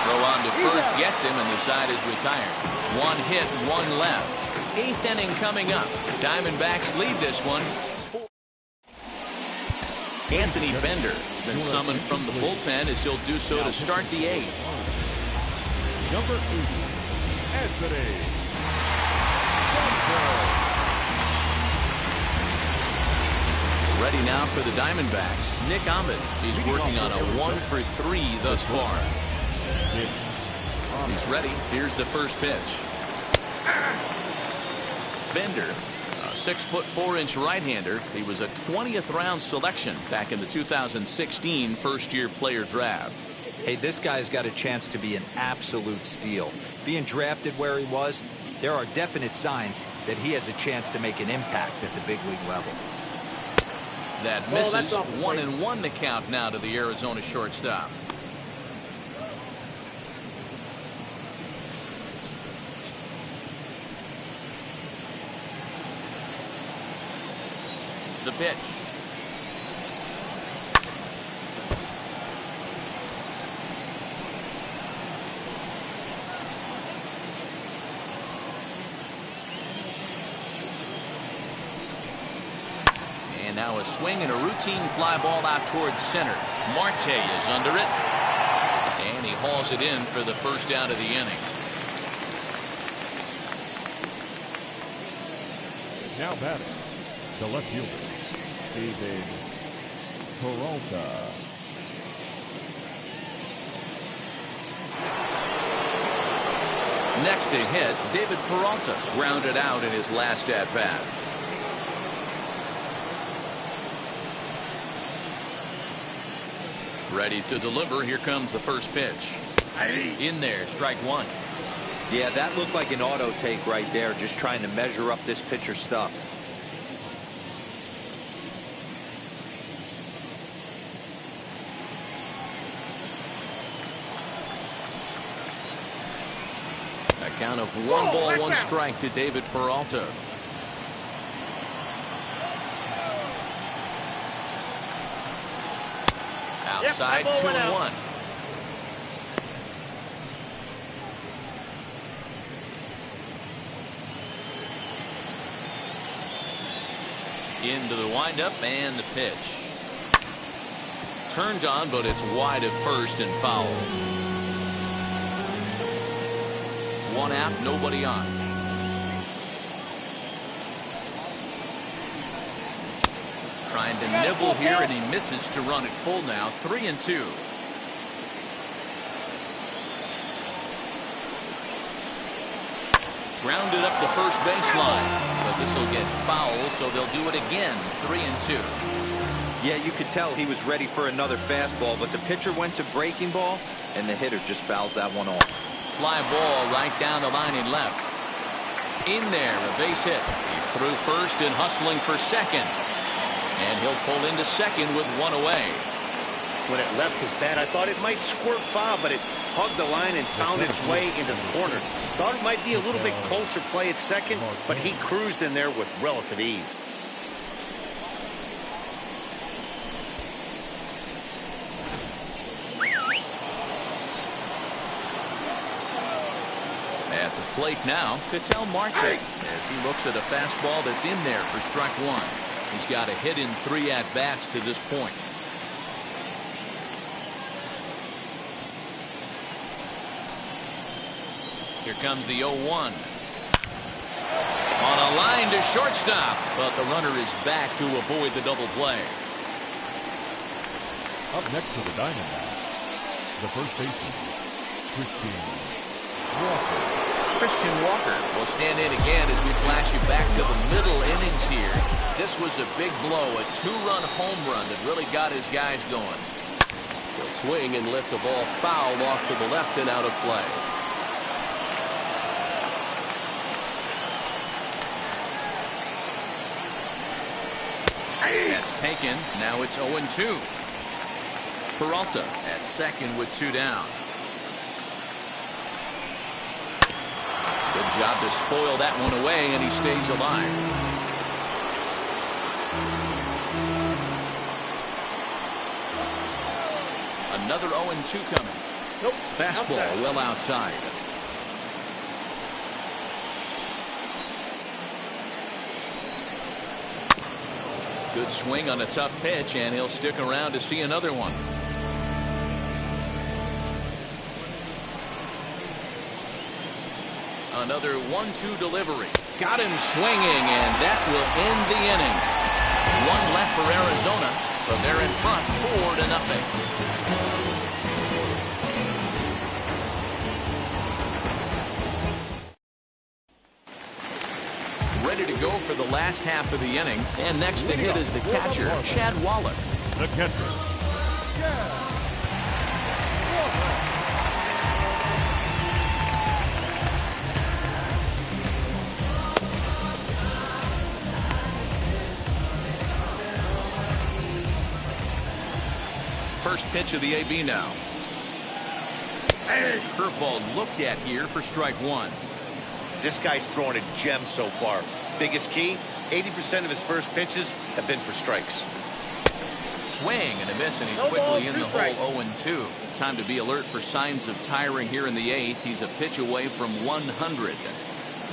Throw on to first gets him, and the side is retired. 1 hit, 1 left. 8th inning coming up. Diamondbacks lead this one. Anthony Bender has been summoned from the bullpen as he'll do so to start the 8th. Number 80, Anthony. Ready now for the Diamondbacks. Nick Ahmed. He's working on a 1 for 3 thus far. He's ready. Here's the first pitch. Bender, a 6'4" right-hander. He was a 20th round selection back in the 2016 first-year player draft. Hey, this guy's got a chance to be an absolute steal. Being drafted where he was, there are definite signs that he has a chance to make an impact at the big league level. That misses. 1-1 the count now to the Arizona shortstop. The pitch. And now a swing and a routine fly ball out towards center. Marte is under it. And he hauls it in for the first out of the inning. Now batting, the left fielder, David Peralta. Next to hit, David Peralta grounded out in his last at-bat. Ready to deliver. Here comes the first pitch. In there, strike 1. Yeah, that looked like an auto take right there, just trying to measure up this pitcher's stuff. A count of 1 ball, 1 strike to David Peralta. Outside, 2-1. Into the windup and the pitch. Turned on, but it's wide at first and foul. 1 out, nobody on. Trying to nibble here, and he misses to run it full now. 3-2. Grounded up the first baseline, but this will get foul, so they'll do it again. 3-2. Yeah, you could tell he was ready for another fastball, but the pitcher went to breaking ball, and the hitter just fouls that one off. Fly ball right down the line and left. In there, a base hit. He's through first and hustling for second. And he'll pull into second with one away. When it left his bat, I thought it might squirt foul, but it hugged the line and found its way into the corner. Thought it might be a little bit closer play at second, but he cruised in there with relative ease. At the plate now, Ketel Marte, as he looks at a fastball that's in there for strike one. He's got a hit in 3 at-bats to this point. Here comes the 0-1. On a line to shortstop, but the runner is back to avoid the double play. Up next for the Diamondbacks, the first baseman, Christian Walker will stand in again as we flash you back to the middle innings here. This was a big blow, a 2-run home run that really got his guys going. He'll swing and lift the ball foul off to the left and out of play. That's taken. Now it's 0-2. Peralta at second with 2 down. Good job to spoil that one away, and he stays alive. Another 0-2 coming. Nope. Fastball Outside. well outside. Good swing on a tough pitch, and he'll stick around to see another one. Another 1-2 delivery. Got him swinging, and that will end the inning. 1 left for Arizona, but they're in front 4-0. Ready to go for the last half of the inning, and next to hit is the catcher, Chad Wallach. the catcher, First pitch of the AB now. Curveball looked at here for strike one. This guy's throwing a gem so far. Biggest key, 80% of his first pitches have been for strikes. Swing and a miss, and he's quickly in the hole 0-2. Time to be alert for signs of tiring here in the eighth. He's a pitch away from 100.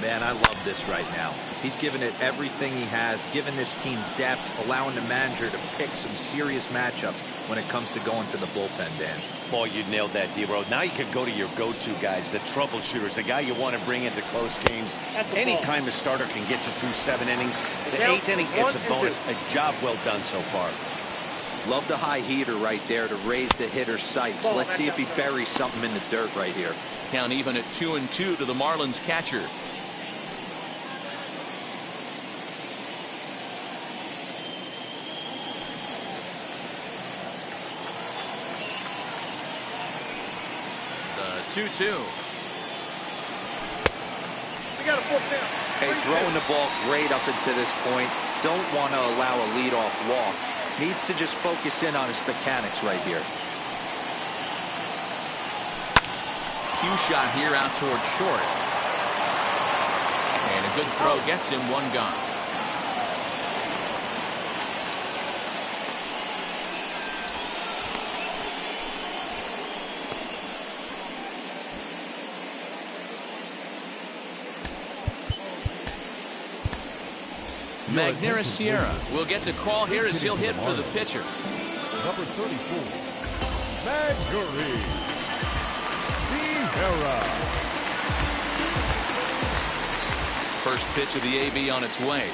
Man, I love this right now. He's given it everything he has, given this team depth, allowing the manager to pick some serious matchups when it comes to going to the bullpen, Dan. Boy, you nailed that, D-Bro. Now you can go to your go-to guys, the troubleshooters, the guy you want to bring into close games. Anytime a starter can get you through 7 innings, the 8th inning, it's a bonus. A job well done so far. Love the high heater right there to raise the hitter's sights. Let's see if he buries something in the dirt right here. Count even at 2-2 to the Marlins catcher. The 2-2. We got a 4th down. Hey, throwing the ball great up into this point. Don't want to allow a leadoff walk. Needs to just focus in on his mechanics right here. Cue shot here out towards short. And a good throw gets him one gone. Magneuris Sierra will get the call here as he'll hit for the pitcher. number 34, Magneuris Sierra. First pitch of the AB on its way,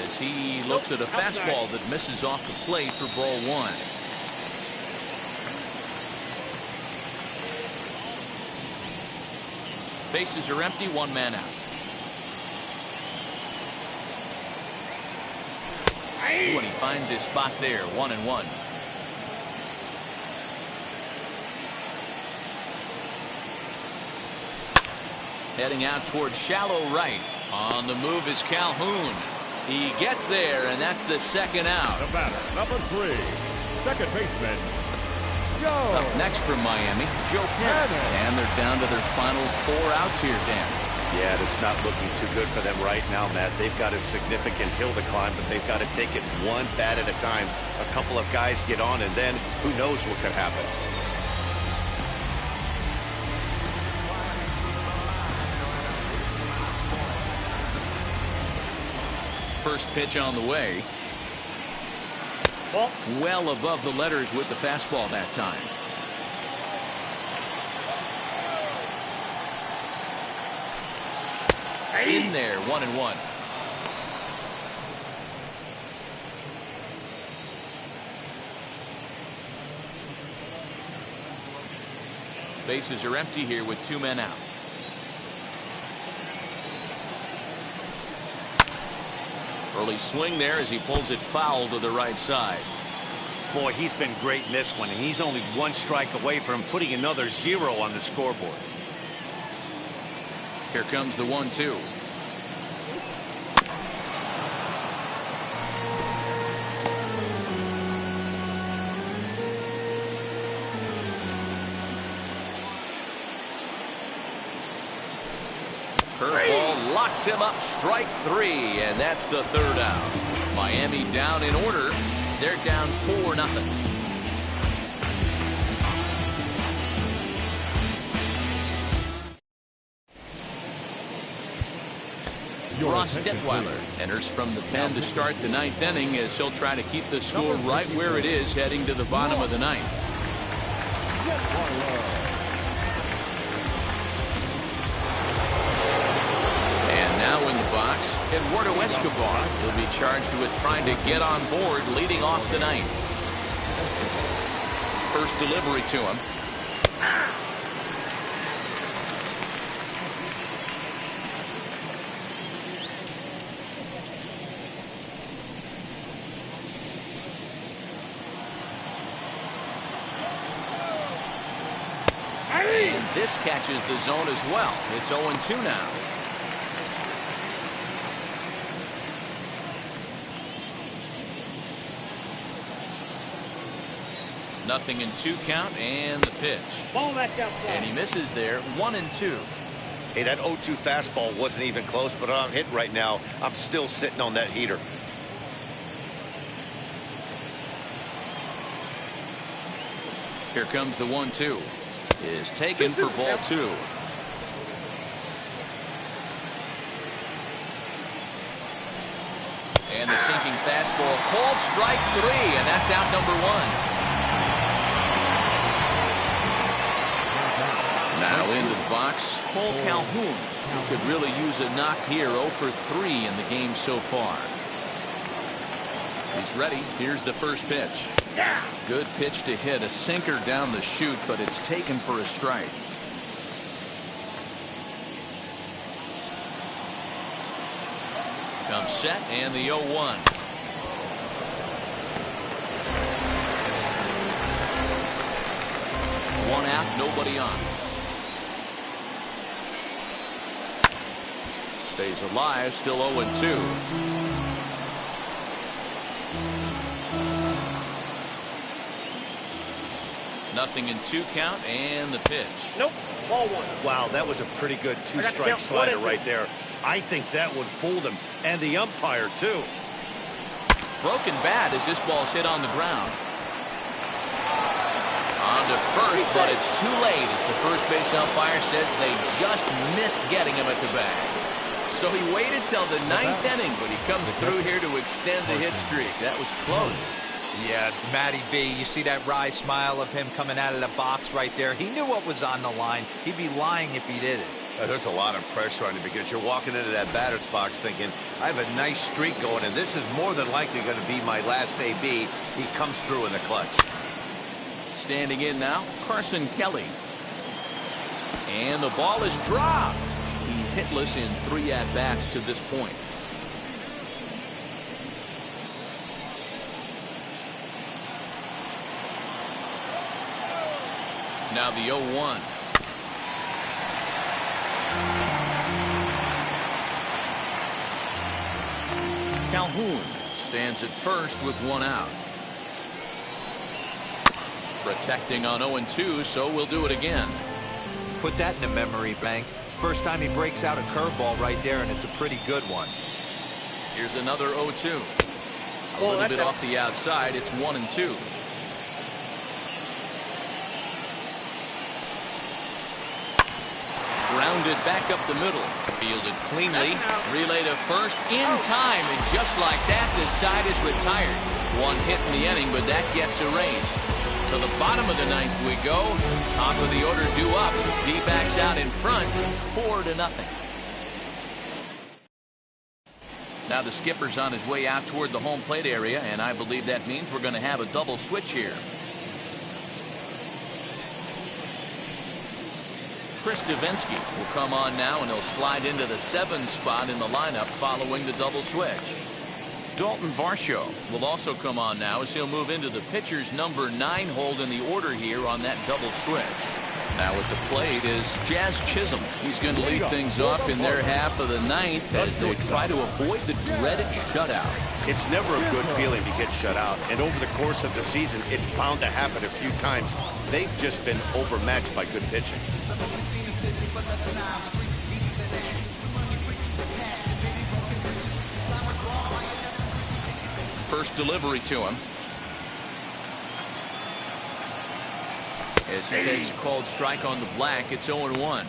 as he looks at a fastball that misses off the plate for ball one. Bases are empty, one man out. When he finds his spot there, 1-1. Heading out towards shallow right. On the move is Calhoun. He gets there, and that's the second out. The batter, number 3, second baseman, Joe. Up next from Miami, Joe Penn. And they're down to their final 4 outs here, Dan. Yeah, it's not looking too good for them right now, Matt. They've got a significant hill to climb, but they've got to take it one bat at a time. A couple of guys get on, and then who knows what could happen. First pitch on the way. Well above the letters with the fastball that time. In there, 1-1. Bases are empty here with 2 men out. Early swing there as he pulls it foul to the right side. Boy, he's been great in this one, and he's only 1 strike away from putting another 0 on the scoreboard. Here comes the 1-2. Curveball locks him up, strike 3, and that's the 3rd out. Miami down in order. They're down 4-0. Ross Detweiler enters from the pen to start the 9th inning as he'll try to keep the score right where it is heading to the bottom of the 9th. And now in the box, Eduardo Escobar. He'll be charged with trying to get on board leading off the 9th. First delivery to him. And this catches the zone as well. It's 0-2 now. Nothing in 2 count, and the pitch. Ball that's outside. And he misses there, 1-2. Hey, that 0-2 fastball wasn't even close, but I'm hit right now. I'm still sitting on that heater. Here comes the 1-2. Is taken for ball 2. And the sinking fastball called strike 3, and that's out number 1. Now into the box, Cole Calhoun, who could really use a knock here. 0 for 3 in the game so far. He's ready. Here's the first pitch. Good pitch to hit, a sinker down the chute, but it's taken for a strike. Comes set, and the 0-1. One out, nobody on. Stays alive, still 0-2. Nothing in 2 count, and the pitch. Nope. Ball 1. Wow, that was a pretty good 2-strike slider right there. I think that would fool them, and the umpire too. Broken bat as this ball's hit on the ground. On to first, but it's too late as the first base umpire says they just missed getting him at the bag. So he waited till the 9th inning, but he comes through here to extend the hit streak. That was close. Yeah, Matty B, you see that wry smile of him coming out of the box right there. He knew what was on the line. He'd be lying if he didn't. There's a lot of pressure on you because you're walking into that batter's box thinking, I have a nice streak going, and this is more than likely going to be my last AB. He comes through in the clutch. Standing in now, Carson Kelly. And the ball is dropped. He's hitless in 3 at-bats to this point. Now the 0-1. Calhoun stands at first with 1 out. Protecting on 0-2, so we'll do it again. Put that in the memory bank. First time he breaks out a curveball right there, and it's a pretty good one. Here's another 0-2. A little bit off the outside. It's 1-2. Grounded back up the middle. Fielded cleanly. Relay to first in time. And just like that, this side is retired. 1 hit in the inning, but that gets erased. To the bottom of the 9th we go. Top of the order due up. D-backs out in front. 4-0. Now the skipper's on his way out toward the home plate area, and I believe that means we're going to have a double switch here. Chris Davinsky will come on now, and he'll slide into the 7 spot in the lineup following the double switch. Dalton Varsho will also come on now as he'll move into the pitcher's number 9 hold in the order here on that double switch. Now at the plate is Jazz Chisholm. He's going to lead things off in their half of the 9th as they try to avoid the dreaded shutout. It's never a good feeling to get shut out, and over the course of the season, it's bound to happen a few times. They've just been overmatched by good pitching. First delivery to him. As he takes a called strike on the black, it's 0-1.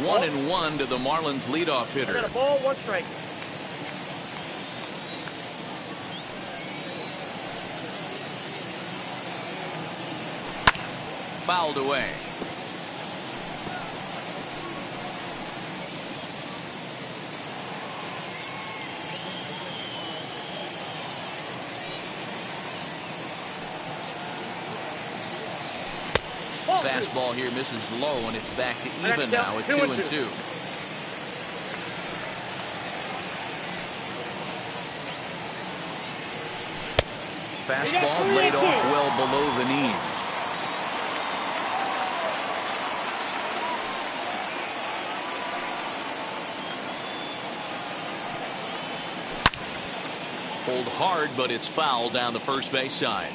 One and 1 to the Marlins leadoff hitter. Got a ball, 1 strike. Fouled away. Fastball here misses low, and it's back to even now at 2-2. Fastball laid off well below the knees. Hold hard, but it's foul down the first base side.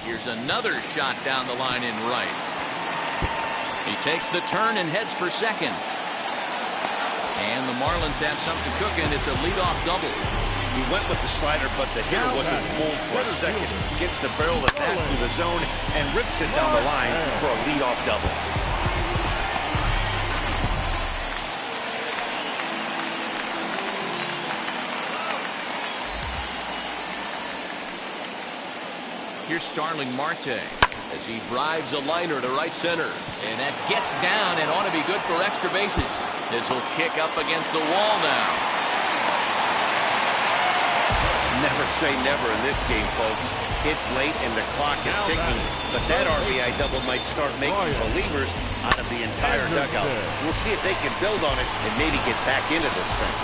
Here's another shot down the line in right. He takes the turn and heads for second. And the Marlins have something cooking. It's a leadoff double. He went with the slider, but the hitter wasn't fooled for a second. Gets the barrel of that through the zone and rips it down the line for a leadoff double. Here's Starling Marte as he drives a liner to right center. And that gets down and ought to be good for extra bases. This will kick up against the wall now. Never say never in this game, folks. It's late and the clock is ticking, but that RBI double might start making believers out of the entire dugout. We'll see if they can build on it and maybe get back into this thing.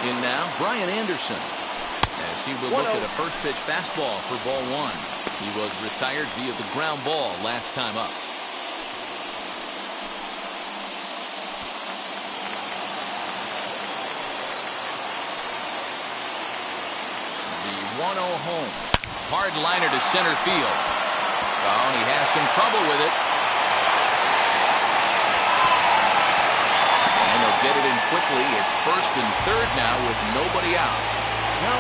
In now, Brian Anderson. As he will look at a first pitch fastball for ball 1. He was retired via the ground ball last time up. The 1-0 home. Hard liner to center field. Oh, and he has some trouble with it. And he'll get it in quickly. It's 1st and 3rd now with nobody out.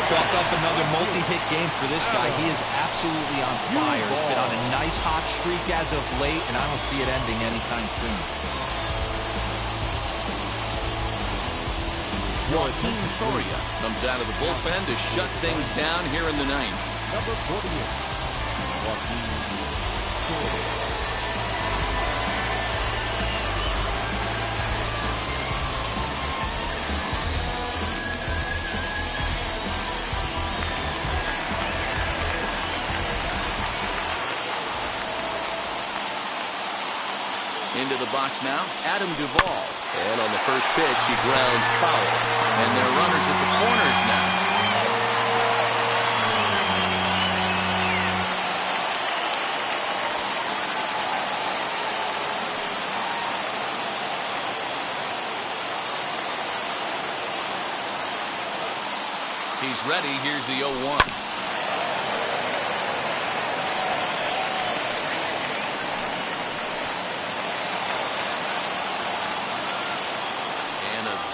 Chalk up another multi-hit game for this guy. He is absolutely on fire. He's been on a nice hot streak as of late, and I don't see it ending anytime soon. Joaquin Soria comes out of the bullpen to shut things down here in the 9th. Number 48, Joaquin Soria. Into the box now, Adam Duvall. And on the first pitch, he grounds foul. And they're runners at the corners now. He's ready. Here's the 0-1.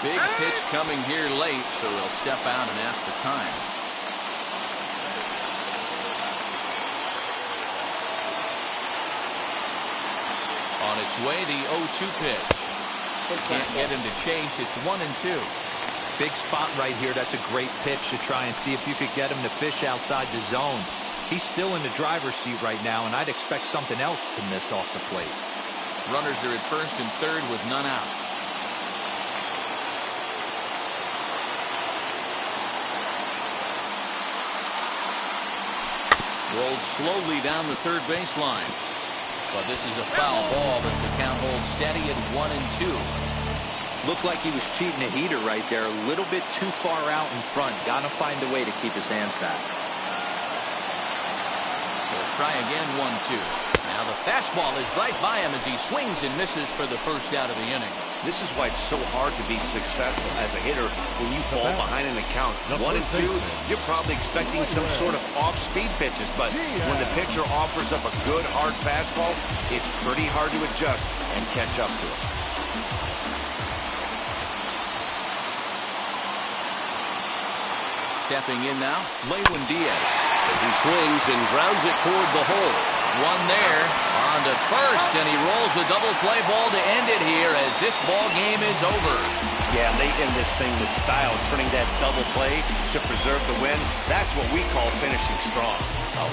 Big pitch coming here late, so he'll step out and ask for time. On its way, the 0-2 pitch. Can't get him to chase. It's 1-2. Big spot right here. That's a great pitch to try and see if you could get him to fish outside the zone. He's still in the driver's seat right now, and I'd expect something else to miss off the plate. Runners are at 1st and 3rd with none out. Rolled slowly down the 3rd baseline. But this is a foul ball as the count holds steady at 1-2. Looked like he was cheating a heater right there. A little bit too far out in front. Got to find a way to keep his hands back. He'll try again, 1-2. Now the fastball is right by him as he swings and misses for the first out of the inning. This is why it's so hard to be successful as a hitter when you fall behind in the count. 1-2, you're probably expecting some sort of off-speed pitches, but when the pitcher offers up a good, hard fastball, it's pretty hard to adjust and catch up to it. Stepping in now, Lewin Diaz as he swings and grounds it toward the hole. One there on to first, and he rolls the double play ball to end it here as this ball game is over. Yeah, they end this thing with style, turning that double play to preserve the win. That's what we call finishing strong. A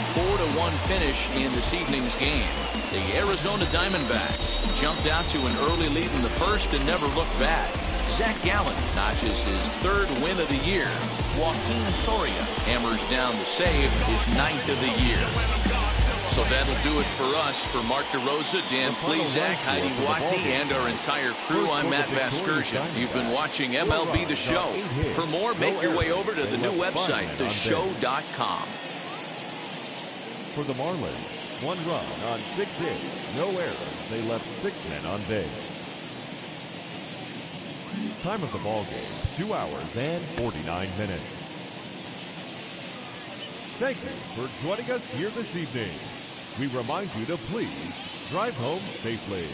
4-1 finish in this evening's game. The Arizona Diamondbacks jumped out to an early lead in the first and never looked back. Zach Gallen notches his 3rd win of the year. Joaquin Soria hammers down the save, his 9th of the year. So that'll do it for us. For Mark DeRosa, Dan Plezak, Heidi Watney, and our entire crew, I'm Matt Vasgersian. You've been watching MLB The Show. For more, make your way over to the new website, theshow.com. For the Marlins, 1 run on 6 hits, no errors. They left 6 men on base. Time of the ball game, 2 hours and 49 minutes. Thank you for joining us here this evening. We remind you to please drive home safely.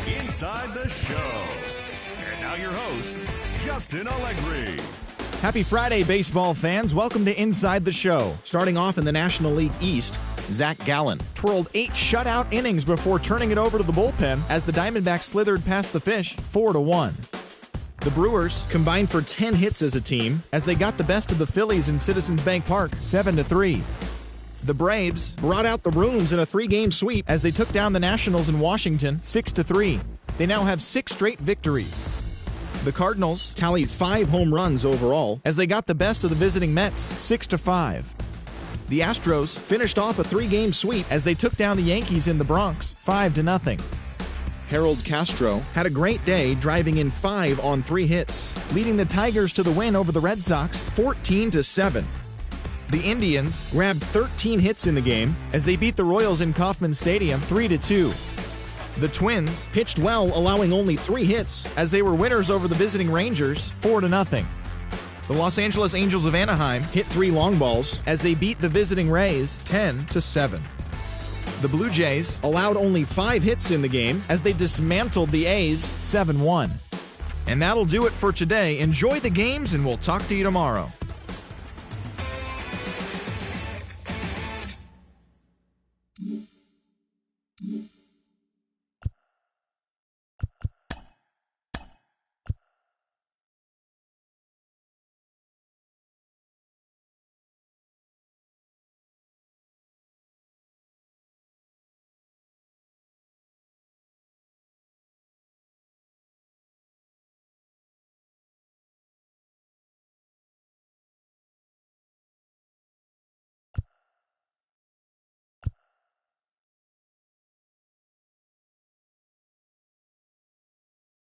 Inside the Show. And now your host, Justin Allegri. Happy Friday, baseball fans. Welcome to Inside the Show. Starting off in the National League East, Zach Gallen twirled 8 shutout innings before turning it over to the bullpen as the Diamondbacks slithered past the fish 4-1. The Brewers combined for 10 hits as a team as they got the best of the Phillies in Citizens Bank Park 7-3. The Braves brought out the rooms in a 3-game sweep as they took down the Nationals in Washington 6-3. They now have 6 straight victories. The Cardinals tallied 5 home runs overall as they got the best of the visiting Mets 6-5. The Astros finished off a 3-game sweep as they took down the Yankees in the Bronx 5-0. Harold Castro had a great day, driving in 5 on 3 hits, leading the Tigers to the win over the Red Sox 14-7. The Indians grabbed 13 hits in the game as they beat the Royals in Kauffman Stadium 3-2. The Twins pitched well, allowing only 3 hits as they were winners over the visiting Rangers 4-0. The Los Angeles Angels of Anaheim hit 3 long balls as they beat the visiting Rays 10-7. The Blue Jays allowed only 5 hits in the game as they dismantled the A's 7-1. And that'll do it for today. Enjoy the games, and we'll talk to you tomorrow.